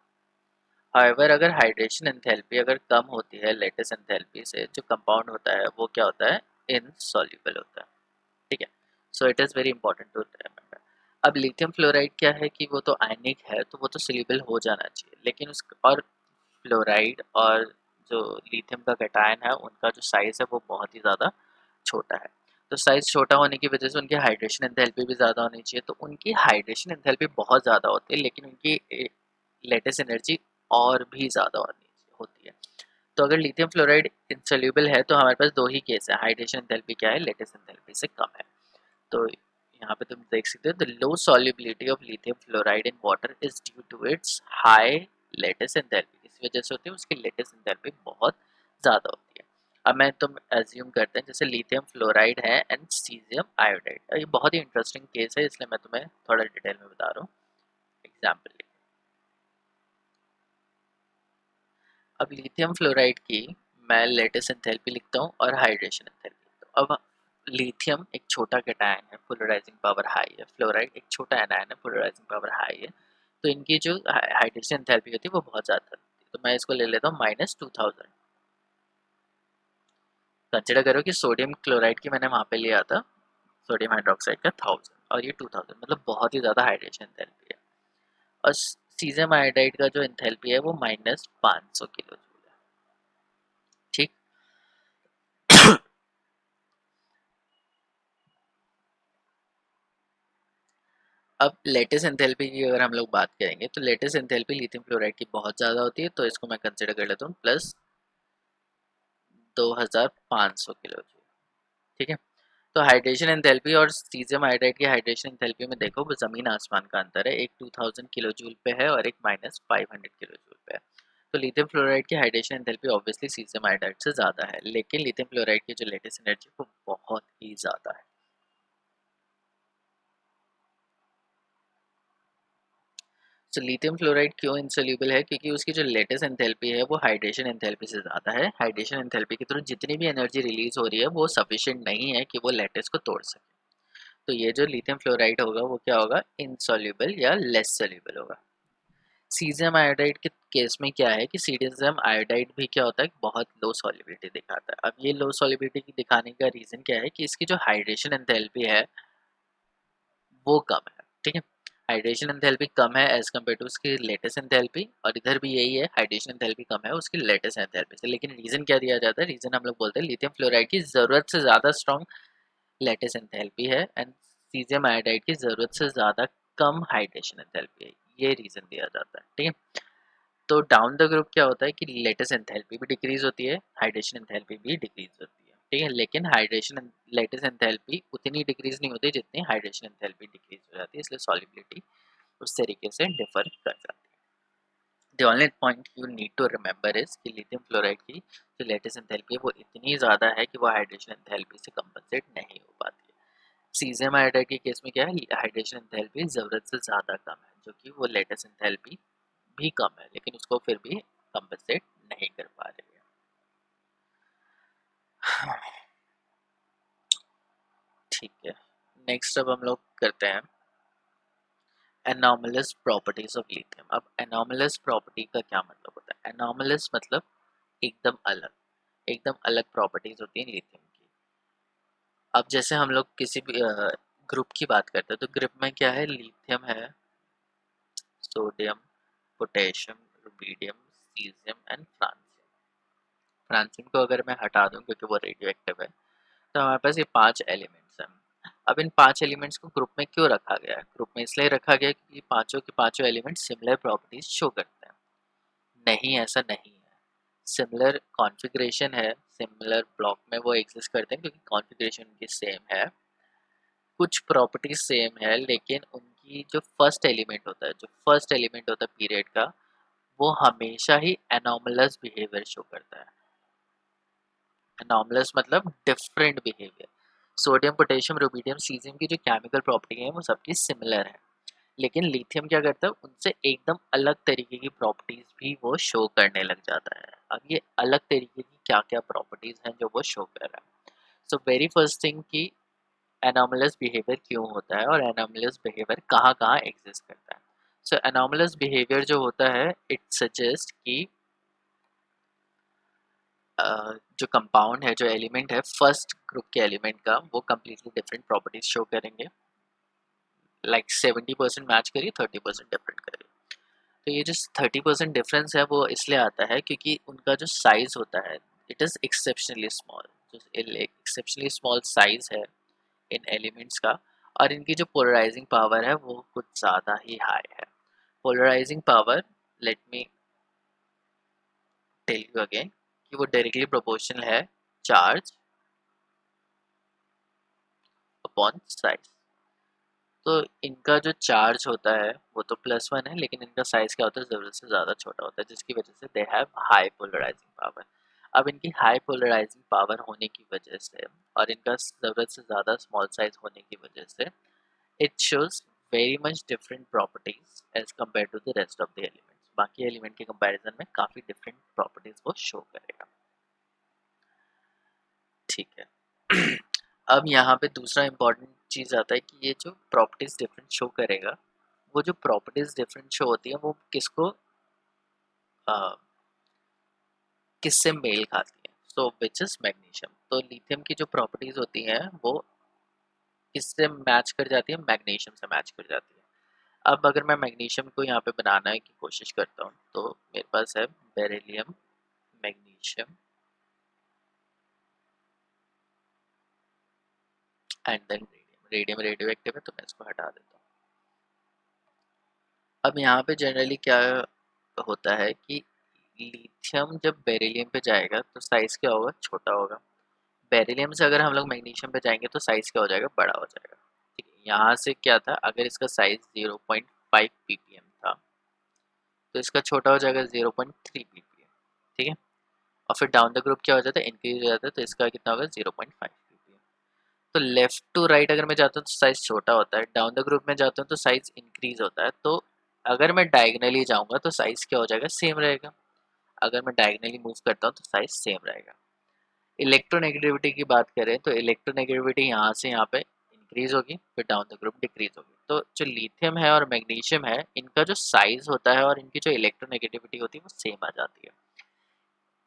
हाइवर अगर हाइड्रेशन एंथैल्पी अगर कम होती है लेटिस एंथैल्पी से, जो कंपाउंड होता है वो क्या होता है, इनसॉल्युबल होता है, ठीक है। So it is very important to remember. अब लिथियम फ्लोराइड क्या है कि वो तो आयनिक है तो वो तो सोल्यूबल हो जाना चाहिए, लेकिन उस और फ्लोराइड और जो लिथियम का कैटायन है उनका जो साइज़ है वो बहुत ही ज़्यादा छोटा है। तो साइज़ छोटा होने की वजह से उनकी हाइड्रेशन एंथैल्पी भी ज़्यादा होनी चाहिए, तो उनकी हाइड्रेशन एंथैल्पी बहुत ज़्यादा होती है लेकिन उनकी लेटेस्ट एनर्जी और भी ज़्यादा होती है। तो अगर लिथियम फ्लोराइड इंसोल्यूबल है तो हमारे पास दो ही केस है, हाइड्रेशन एंथैल्पी क्या है, लेटेस्ट एंथैल्पी से कम है। तो यहाँ पे तुम देख सकते हो the low solubility of lithium fluoride in water is due to its high lattice enthalpy. इस वजह से होती है उसकी लेटेस्ट एंथैल्पी बहुत ज़्यादा होती है। अब मैं तुम एज्यूम करते हैं जैसे लिथियम फ्लोराइड है एंड सीजियम आयोडाइड, ये बहुत ही इंटरेस्टिंग केस है इसलिए मैं तुम्हें थोड़ा डिटेल में बता रहा हूँ एग्जाम्पल। अब लिथियम फ्लोराइड की मैं लेटेस्ट एंथैल्पी लिखता हूँ और हाइड्रेशन एंथैल्पी लिखता हूँ। अब लिथियम एक छोटा कैटायन है, पोलराइजिंग पावर हाई है, फ्लोराइड एक छोटा एनायन है, पोलराइजिंग पावर हाई है, तो इनकी जो हाइड्रेशन एंथैल्पी होती है वो बहुत ज़्यादा होती है। तो मैं इसको ले लेता हूँ -2000। कंसिडर करो कि सोडियम क्लोराइड की मैंने वहाँ पे लिया था, सोडियम हाइड्रोक्साइड का 1000 और ये 2000, मतलब बहुत ही ज़्यादा हाइड्रेशन एंथैल्पी है। और सीजियम आयोडाइड का जो एंथैल्पी है वो -500 किलो जूल है, ठीक। अब लेटेस्ट एंथैल्पी की अगर हम लोग बात करेंगे तो लेटेस्ट एंथैल्पी लिथियम क्लोराइड की बहुत ज़्यादा होती है, तो इसको मैं कंसिडर कर लेता हूँ प्लस 2500 किलो जूल। ठीक है, तो हाइड्रेशन एंथैल्पी और सीजियम आयोडाइड की हाइड्रेशन एंथैल्पी में देखो वो ज़मीन आसमान का अंतर है, एक 2000 किलो जूल पे है और एक -500 किलो जूल पे है। तो लिथियम फ्लोराइड की hydration enthalpy obviously caesium iodide से ज़्यादा है, लेकिन लिथियम फ्लोराइड की जो लेटेस्ट एनर्जी वो बहुत ही ज़्यादा है। तो लिथियम फ्लोराइड क्यों इनसोल्यूबल है, क्योंकि उसकी जो लेटेस्ट एंथैल्पी है वो हाइड्रेशन एंथैल्पी से ज़्यादा है। हाइड्रेशन एंथैल्पी के थ्रू जितनी भी एनर्जी रिलीज हो रही है वो सफिशिएंट नहीं है कि वो लेटेस्ट को तोड़ सके। तो ये जो लिथियम फ्लोराइड होगा वो क्या होगा, इनसोल्यूबल या लेस सोल्यूबल होगा। सीजियम आयोडाइड के केस में क्या है कि सीजियम आयोडाइड भी क्या होता है, बहुत लो सॉल्युबिलिटी दिखाता है। अब ये लो सॉल्युबिलिटी दिखाने का रीज़न क्या है कि इसकी जो हाइड्रेशन एंथैल्पी है वो कम है। ठीक है, हाइड्रेशन एंथैल्पी कम है एज कम्पेयर टू उसकी लेटेस्ट एंथैल्पी, और इधर भी यही है, हाइड्रेशन एंथैल्पी कम है उसकी लेटेस्ट एंथैल्पी से। लेकिन रीज़न क्या दिया जाता है, रीज़न हम लोग बोलते हैं लिथियम फ्लोराइड की ज़रूरत से ज़्यादा स्ट्रॉन्ग लेटेस्ट एंथैल्पी है एंड सीजियम आयोडाइड की ज़रूरत से ज़्यादा कम हाइड्रेशन एंथैल्पी है, ये रीज़न दिया जाता है। ठीक है, तो डाउन द ग्रुप क्या होता है कि लेटेस्ट एंथैल्पी भी डिक्रीज होती है, हाइड्रेशन एंथैल्पी भी डिक्रीज होती है। ठीक है, लेकिन हाइड्रेशन लेटेस्ट एंथैल्पी उतनी डिक्रीज नहीं होती जितनी हाइड्रेशन एंथैल्पी डिक्रीज हो जाती है, इसलिए सॉल्युबिलिटी उस तरीके से डिफर कर जाती है। The only point you need to remember is कि लिथियम फ्लोराइड की जो लेटेस्ट एंथैल्पी है वो इतनी ज़्यादा है कि वो हाइड्रेशन एंथैल्पी से कंपनसेट नहीं हो पाती है। सीजियम आयोडाइड के केस में क्या है, हाइड्रेशन एंथैल्पी ज़रूरत से ज़्यादा कम है, जो कि वो लेटेस्ट एंथैल्पी भी कम है, लेकिन उसको फिर भी कंपनसेट नहीं कर पा रही है। ठीक है, नेक्स्ट अब हम लोग करते हैं एनॉमलस प्रॉपर्टीज ऑफ लिथियम। अब एनॉमलस प्रॉपर्टी का क्या मतलब होता है, एनॉमलस मतलब एकदम अलग, एकदम अलग प्रॉपर्टीज होती हैं लिथियम की। अब जैसे हम लोग किसी भी ग्रुप की बात करते हैं तो ग्रुप में क्या है, लिथियम है, sodium, potassium, rubidium, caesium and francium. Francium को अगर मैं हटा दूं क्योंकि वो रेडियो एक्टिव है, तो हमारे पास ये 5 एलिमेंट्स हैं। अब इन 5 एलिमेंट्स को ग्रुप में क्यों रखा गया है, ग्रुप में इसलिए रखा गया क्योंकि पांचों के पांचों एलिमेंट सिमिलर प्रॉपर्टीज शो करते हैं। नहीं, ऐसा नहीं है, सिमिलर कॉन्फ़िगरेशन है, सिमिलर ब्लॉक में वो एग्जिस्ट करते हैं क्योंकि कॉन्फ़िगरेशन उनकी सेम है, कुछ प्रॉपर्टीज सेम है, लेकिन उनकी जो फर्स्ट एलिमेंट होता है, जो फर्स्ट एलिमेंट होता है पीरियड का, वो हमेशा ही एनॉमलस बिहेवियर शो करता है। एनॉमलस मतलब different behaviour. Sodium, potassium, rubidium, caesium की जो केमिकल प्रॉपर्टी है वो सबकी सिमिलर है, लेकिन लिथियम क्या करता है, उनसे एकदम अलग तरीके की प्रॉपर्टीज भी वो शो करने लग जाता है। अब ये अलग तरीके की क्या क्या प्रॉपर्टीज हैं जो वो शो कर रहा है। सो वेरी फर्स्ट थिंग कि एनॉमलस बिहेवियर क्यों होता है और एनॉमलस बिहेवियर कहाँ कहाँ एग्जिस्ट करता है। सो एनॉमलस बिहेवियर जो होता है, इट सजेस्ट कि जो कंपाउंड है, जो एलिमेंट है फर्स्ट ग्रुप के एलिमेंट का, वो कम्प्लीटली डिफरेंट प्रॉपर्टीज शो करेंगे, लाइक 70% मैच करिए, 30% डिफरेंट करिए। तो ये जो 30% डिफरेंस है वो इसलिए आता है क्योंकि उनका जो साइज होता है, इट इज़ एक्सेप्शनली स्मॉल, जो एक्सेप्शनली स्मॉल साइज है इन एलिमेंट्स का, और इनकी जो पोलराइजिंग पावर है वो कुछ ज़्यादा ही हाई है। Polarising power, let me tell you again, कि वो डायरेक्टली प्रोपोर्शनल है चार्ज अपॉन साइज। तो इनका जो चार्ज होता है वो तो +1 है, लेकिन इनका साइज क्या होता है, ज़रूरत से ज़्यादा छोटा होता है, जिसकी वजह से they have high polarising power. अब इनकी हाई पोलराइजिंग पावर होने की वजह से और इनका ज़रूरत से ज़्यादा स्मॉल साइज होने की वजह से it shows very much different properties as compare to the rest of the elements. बाकी एलिमेंट के कंपैरिजन में काफ़ी डिफरेंट प्रॉपर्टीज वो शो करेगा। ठीक है। अब यहाँ पे दूसरा इम्पॉर्टेंट चीज़ आता है कि ये जो प्रॉपर्टीज डिफरेंट शो करेगा, वो जो प्रॉपर्टीज डिफरेंट शो होती है वो किसको किससे मेल खाती है, सो विच इज मैग्नीशियम। तो लिथियम की जो प्रॉपर्टीज होती हैं वो किससे मैच कर जाती है, मैग्नीशियम से मैच कर जाती है। अब अगर मैं मैग्नीशियम को यहाँ पे बनाने की कोशिश करता हूँ तो मेरे पास है beryllium, magnesium and then radium. Radium radioactive है तो मैं इसको हटा देता हूँ। अब यहाँ पे जनरली क्या होता है कि लिथियम जब बेरिलियम पे जाएगा तो साइज क्या होगा, छोटा होगा। बेरिलियम से अगर हम लोग मैग्नीशियम पे जाएंगे तो साइज क्या हो जाएगा, बड़ा हो जाएगा। ठीक है, यहाँ से क्या था, अगर इसका साइज 0.5 ppm था तो इसका छोटा हो जाएगा 0.3 ppm। ठीक है, और फिर डाउन द ग्रुप क्या हो जाता है, इंक्रीज हो जाता है, तो इसका कितना होगा 0.5 ppm। तो लेफ्ट टू राइट अगर मैं जाता हूँ तो साइज छोटा होता है, डाउन द ग्रुप में जाता हूँ तो साइज इंक्रीज होता है। तो अगर मैं डायगनली जाऊंगा तो साइज क्या हो जाएगा, सेम रहेगा। अगर मैं डायगनली मूव करता हूँ तो साइज सेम रहेगा। इलेक्ट्रोनेगेटिविटी की बात करें तो इलेक्ट्रोनेगेटिविटी यहाँ से यहाँ पे इंक्रीज होगी, फिर डाउन द ग्रुप डिक्रीज होगी। तो जो लिथियम है और मैग्नीशियम है, इनका जो साइज होता है और इनकी जो इलेक्ट्रोनेगेटिविटी होती है वो सेम आ जाती है।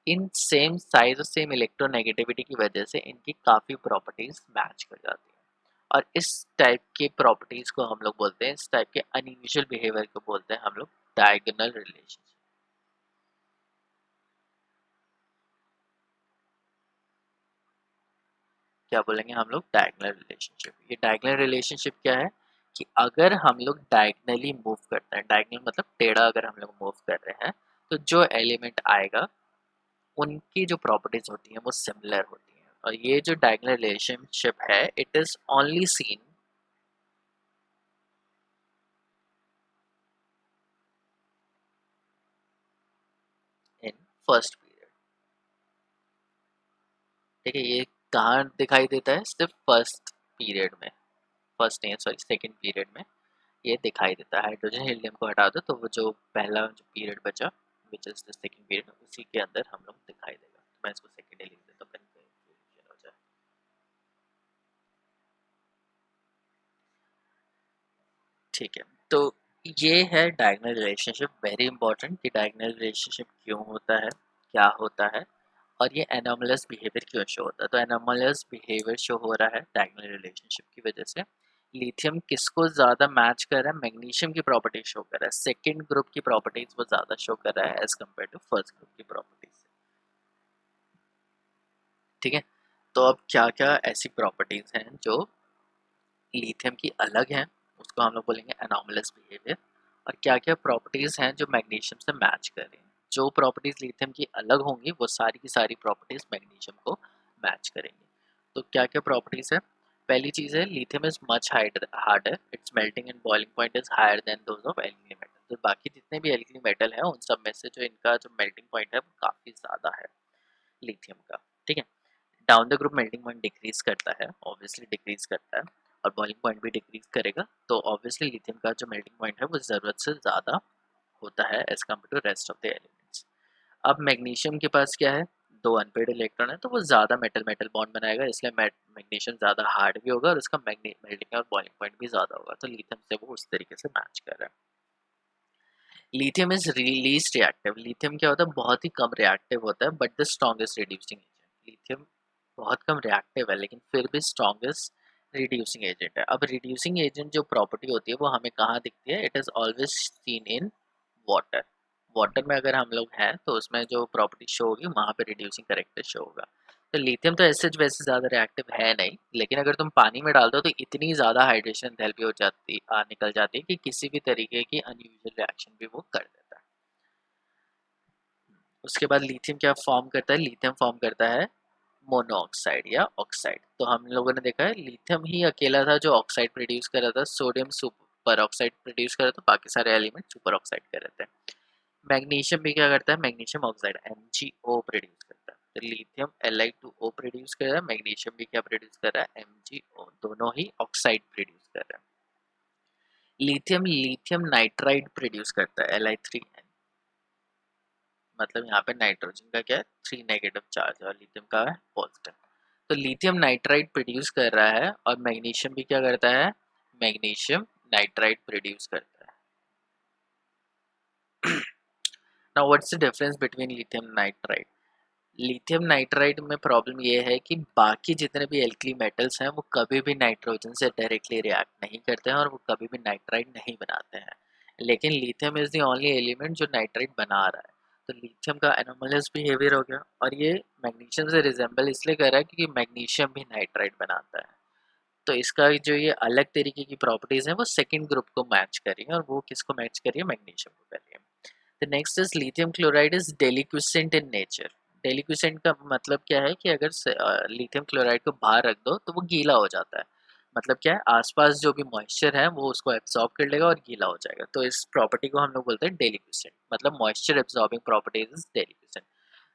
इन सेम साइज और सेम इलेक्ट्रोनेगेटिविटी की वजह से इनकी काफ़ी प्रॉपर्टीज मैच कर जाती हैं। और इस टाइप की प्रॉपर्टीज को हम लोग बोलते हैं, इस टाइप के अनयूजुअल बिहेवियर को बोलते हैं हम लोग डायगोनल रिलेशनशिप। क्या बोलेंगे हम लोग, डायगोनल रिलेशनशिप। ये डायगोनल रिलेशनशिप क्या है कि अगर हम लोग डायगनली मूव करते हैं, डायगनल मतलब टेढ़ा अगर हम लोग मूव कर रहे हैं, तो जो एलिमेंट आएगा उनकी जो प्रॉपर्टीज होती हैं वो सिमिलर होती हैं। और ये जो डायगोनल रिलेशनशिप है, it is only seen in first period. ठीक है, ये कहाँ दिखाई देता है, सिर्फ फर्स्ट पीरियड में, फर्स्ट नहीं सॉरी सेकंड पीरियड में ये दिखाई देता है। हाइड्रोजन हीलियम को हटा दो तो वो जो पहला जो पीरियड बचा, which is the second period, उसी के अंदर हम लोग दिखाई देगा। तो मैं इसको सेकंड ही लिख देता हूँ, कंफ्यूजन हो जाए। ठीक है, तो ये है डायगोनल रिलेशनशिप। वेरी इंपॉर्टेंट कि डायगोनल रिलेशनशिप क्यों होता है, क्या होता है, और ये एनोमलस बिहेवियर क्यों शो होता है। तो एनोमलस बिहेवियर शो हो रहा है डायगोनल रिलेशनशिप की वजह से। लिथियम किसको ज़्यादा मैच कर रहा है, मैग्नीशियम की प्रॉपर्टी शो कर रहा है। सेकेंड ग्रुप की प्रॉपर्टीज वो ज़्यादा शो कर रहा है as compare to first group की प्रॉपर्टीज। ठीक है, तो अब क्या क्या ऐसी प्रॉपर्टीज हैं जो लिथियम की अलग हैं, उसको हम लोग बोलेंगे एनोमलस बिहेवियर। और क्या क्या प्रॉपर्टीज हैं जो मैग्नीशियम से मैच कर रही हैं। जो प्रॉपर्टीज लिथियम की अलग होंगी वो सारी की सारी प्रॉपर्टीज मैग्नीशियम को मैच करेंगी। तो क्या क्या प्रॉपर्टीज है, पहली चीज है lithium is much harder, its melting and boiling point is higher than those of alkali metal. तो बाकी जितने भी एल्कली मेटल है उन सब में से जो इनका जो मेल्टिंग पॉइंट है वो काफी ज्यादा है लिथियम का। ठीक है, down the group melting point decrease करता है, ऑब्वियसली डिक्रीज करता है, और बॉइलिंग पॉइंट भी डिक्रीज करेगा। तो ऑब्वियसली लिथियम का जो मेल्टिंग पॉइंट है वो ज़रूरत से ज़्यादा होता है as compare to rest of the elements. अब मैग्नीशियम के पास क्या है, दो अनपेड इलेक्ट्रॉन है, तो वो ज़्यादा मेटल मेटल बॉन्ड बनाएगा, इसलिए मैग्नीशियम ज़्यादा हार्ड भी होगा और उसका मेल्टिंग और बॉइलिंग पॉइंट भी ज़्यादा होगा। तो लिथियम से वो उस तरीके से मैच कर रहा है। Lithium is least reactive. Lithium क्या होता है, बहुत ही कम रिएक्टिव होता है, but the strongest reducing agent. Lithium बहुत कम रिएक्टिव है लेकिन फिर भी स्ट्रॉन्गेस्ट रिड्यूसिंग एजेंट है। अब रिड्यूसिंग एजेंट जो प्रॉपर्टी होती है वो हमें कहाँ दिखती है, it is always seen in water. Water में अगर हम लोग हैं तो उसमें जो प्रॉपर्टी शो होगी वहाँ पे रिड्यूसिंग करेक्टर शो होगा। तो लिथियम तो ऐसे वैसे ज़्यादा रिएक्टिव है नहीं, लेकिन अगर तुम पानी में डाल दो तो इतनी ज़्यादा हाइड्रेशन एंथैल्पी हो जाती निकल जाती है कि किसी भी तरीके की अनयूजुअल रिएक्शन भी वो कर देता है। उसके बाद लिथियम क्या फॉर्म करता है, लिथियम फॉर्म करता है मोनोऑक्साइड या ऑक्साइड। तो हम लोगों ने देखा है लिथियम ही अकेला था जो ऑक्साइड प्रोड्यूस कर रहा था, सोडियम सुपर ऑक्साइड प्रोड्यूस कर रहा था, बाकी सारे एलिमेंट सुपर ऑक्साइड कर रहे थे। मैग्नीशियम भी क्या करता है, मैग्नीशियम ऑक्साइड MgO प्रोड्यूस करता है। तो लिथियम Li2O प्रोड्यूस कर रहा है, मैग्नीशियम भी क्या प्रोड्यूस कर रहा है, MgO, दोनों ही ऑक्साइड प्रोड्यूस कर रहा है। लिथियम लिथियम नाइट्राइड प्रोड्यूस करता है Li3N, मतलब यहाँ पे नाइट्रोजन का क्या है 3 नेगेटिव चार्ज और लिथियम का है पॉजिटिव। तो लिथियम नाइट्राइड प्रोड्यूस कर रहा है और मैग्नीशियम भी क्या करता है, मैग्नीशियम नाइट्राइड प्रोड्यूस करता है। Now what's the difference between lithium nitride. Lithium nitride में प्रॉब्लम ये है कि बाकी जितने भी एल्कली मेटल्स हैं वो कभी भी नाइट्रोजन से डायरेक्टली रिएक्ट नहीं करते हैं और वो कभी भी नाइट्राइड नहीं बनाते हैं, लेकिन lithium is the only element जो नाइट्राइड बना रहा है। तो लिथियम का एनोमलस बिहेवियर हो गया, और ये मैग्नीशियम से रिजेंबल इसलिए कर रहा है क्योंकि मैग्नीशियम भी नाइट्राइड बनाता है। तो इसका जो ये अलग तरीके की प्रॉपर्टीज है वो सेकंड ग्रुप को मैच कर रही है, और वो किसको मैच कर रही है, मैग्नीशियम को कर रही है। The next is lithium chloride is deliquescent in nature. Deliquescent का मतलब क्या है कि अगर लिथियम क्लोराइड को बाहर रख दो तो वो गीला हो जाता है। मतलब क्या है, आसपास जो भी मॉइस्चर है वो उसको एब्जॉर्ब कर लेगा और गीला हो जाएगा। तो इस प्रॉपर्टी को हम लोग बोलते हैं डेलिक्विसेंट, मतलब मॉइस्चर एब्जॉर्बिंग प्रॉपर्टीज इज डेलिक्विसेंट।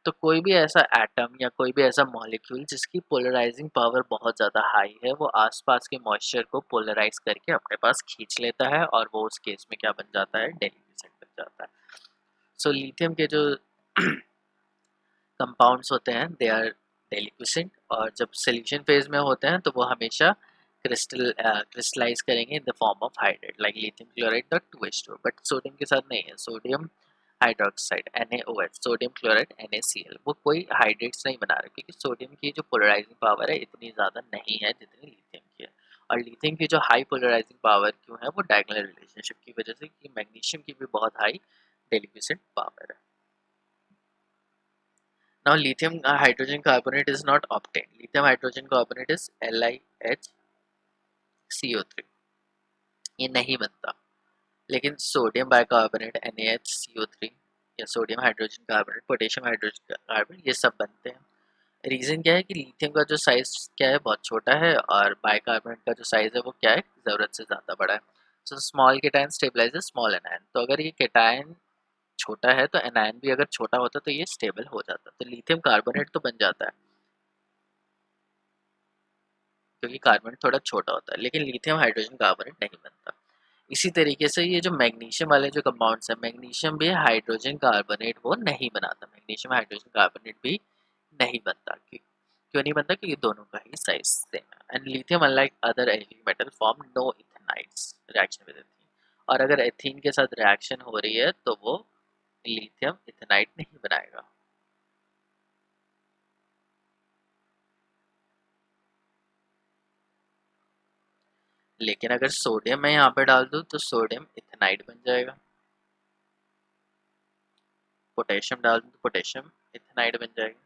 तो कोई भी ऐसा एटम या कोई भी ऐसा मॉलिक्यूल जिसकी पोलराइजिंग पावर बहुत ज़्यादा हाई है, वो आसपास के मॉइस्चर को पोलराइज करके अपने पास खींच लेता है, और वो उस केस में क्या बन जाता है, डेलिक्विसेंट बन जाता है। सो लिथियम के जो कंपाउंड्स होते हैं दे आर डेलिक्विसेंट, और जब सोल्यूशन फेज में होते हैं तो वो हमेशा क्रिस्टलाइज करेंगे in the form of hydrate, like lithium chloride का 2H2। बट सोडियम के साथ नहीं है, sodium hydroxide NaOH, sodium chloride NaCl, वो कोई हाइड्रेट्स नहीं बना रहे, क्योंकि सोडियम की जो पोलराइजिंग पावर है इतनी ज़्यादा नहीं है जितनी लिथियम की है। और लिथियम की जो हाई पोलराइजिंग पावर क्यों है, वो डायगोनल रिलेशनशिप की वजह से, कि मैग्नीशियम की भी बहुत हाई डेलिक्विसेंट पावर है। Now lithium hydrogen carbonate is not obtained. Lithium hydrogen carbonate is LiHCO3, ये नहीं बनता। लेकिन सोडियम बाइकार्बोनेट NaHCO3 या sodium hydrogen carbonate, potassium hydrogen carbonate, ये सब बनते हैं। रीज़न क्या है कि लिथियम का जो साइज़ क्या है, बहुत छोटा है, और बाइकार्बोनेट का जो साइज़ है वो क्या है, ज़रूरत से ज़्यादा बड़ा है। So small cation stabilises small anion. तो अगर ये केटायन छोटा है तो एनायन भी अगर छोटा होता तो ये स्टेबल हो जाता, तो लिथियम कार्बोनेट तो बन जाता है क्योंकि कार्बन थोड़ा छोटा होता है, लेकिन लिथियम हाइड्रोजन कार्बोनेट नहीं बनता। इसी तरीके से ये जो मैग्नीशियम वाले जो कंपाउंड्स हैं, मैग्नीशियम भी हाइड्रोजन कार्बोनेट वो नहीं बनाता, मैग्नीशियम हाइड्रोजन कार्बोनेट भी नहीं बनता। क्यों नहीं बनता, क्योंकि दोनों का ही साइज सेम है। And lithium unlike other element metal form no ethynides reaction with ethene, और अगर एथीन के साथ रिएक्शन हो रही है तो वो लिथियम इथेनाइड नहीं बनाएगा। लेकिन अगर सोडियम मैं यहाँ पे डाल दूँ तो सोडियम इथेनाइड बन जाएगा, पोटेशियम डाल दूँ तो पोटेशियम इथेनाइड बन जाएगा,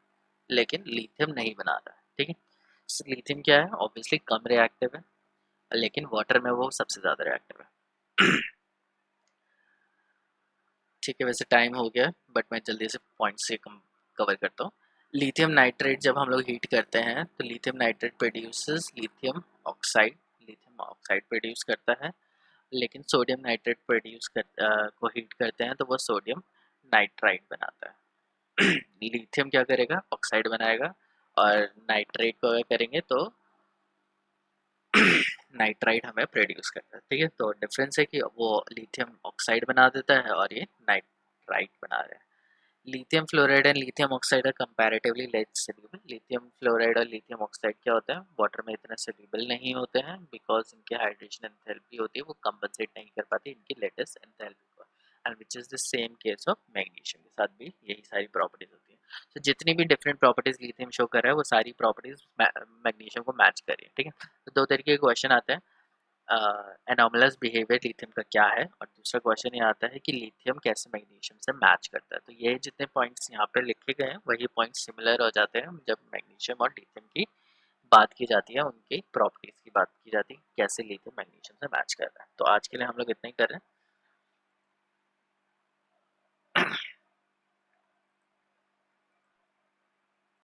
लेकिन लिथियम नहीं बना रहा है। ठीक है, लिथियम क्या है, ऑब्वियसली कम रिएक्टिव है, लेकिन वाटर में वो सबसे ज़्यादा रिएक्टिव है। ठीक है, वैसे टाइम हो गया, बट मैं जल्दी से पॉइंट से कवर करता हूँ। लिथियम नाइट्रेट जब हम लोग हीट करते हैं तो lithium nitrate produces lithium oxide produce करता है। लेकिन सोडियम नाइट्रेट को हीट करते हैं तो वो सोडियम नाइट्राइट बनाता है। लिथियम क्या करेगा, ऑक्साइड बनाएगा, और नाइट्रेट को अगर करेंगे तो नाइट्राइट हमें प्रोड्यूस करता है। ठीक है, तो डिफरेंस है कि वो लिथियम ऑक्साइड बना देता है और ये नाइट्राइट बना रहे हैं। Lithium fluoride and lithium oxide are comparatively less soluble. Lithium fluoride और लिथियम ऑक्साइड क्या होता है, वाटर में इतना सोल्यूबल नहीं होते हैं, बिकॉज इनकी हाइड्रेशन एंथैल्पी होती है वो कंपनसेट नहीं कर पाती इनकी लेटेस्ट एंथैल्पी को, and which is the same case of magnesium के साथ भी यही सारी प्रॉपर्टीज होती है। तो जितनी भी डिफरेंट प्रॉपर्टीज लिथियम शो कर रहा है वो सारी प्रॉपर्टीज मैग्नीशियम को मैच कर रही है। ठीक है, तो दो तरीके के क्वेश्चन आते हैं, एनोमलस बिहेवियर लिथियम का क्या है, और दूसरा क्वेश्चन ये आता है कि लिथियम कैसे मैग्नीशियम से मैच करता है। तो ये जितने पॉइंट्स यहाँ पे लिखे गए हैं वही पॉइंट्स सिमिलर हो जाते हैं जब मैग्नीशियम और लिथियम की बात की जाती है, उनकी प्रॉपर्टीज की बात की जाती है, कैसे लिथियम मैग्नीशियम से मैच कर रहा है। तो आज के लिए हम लोग इतना ही कर रहे हैं।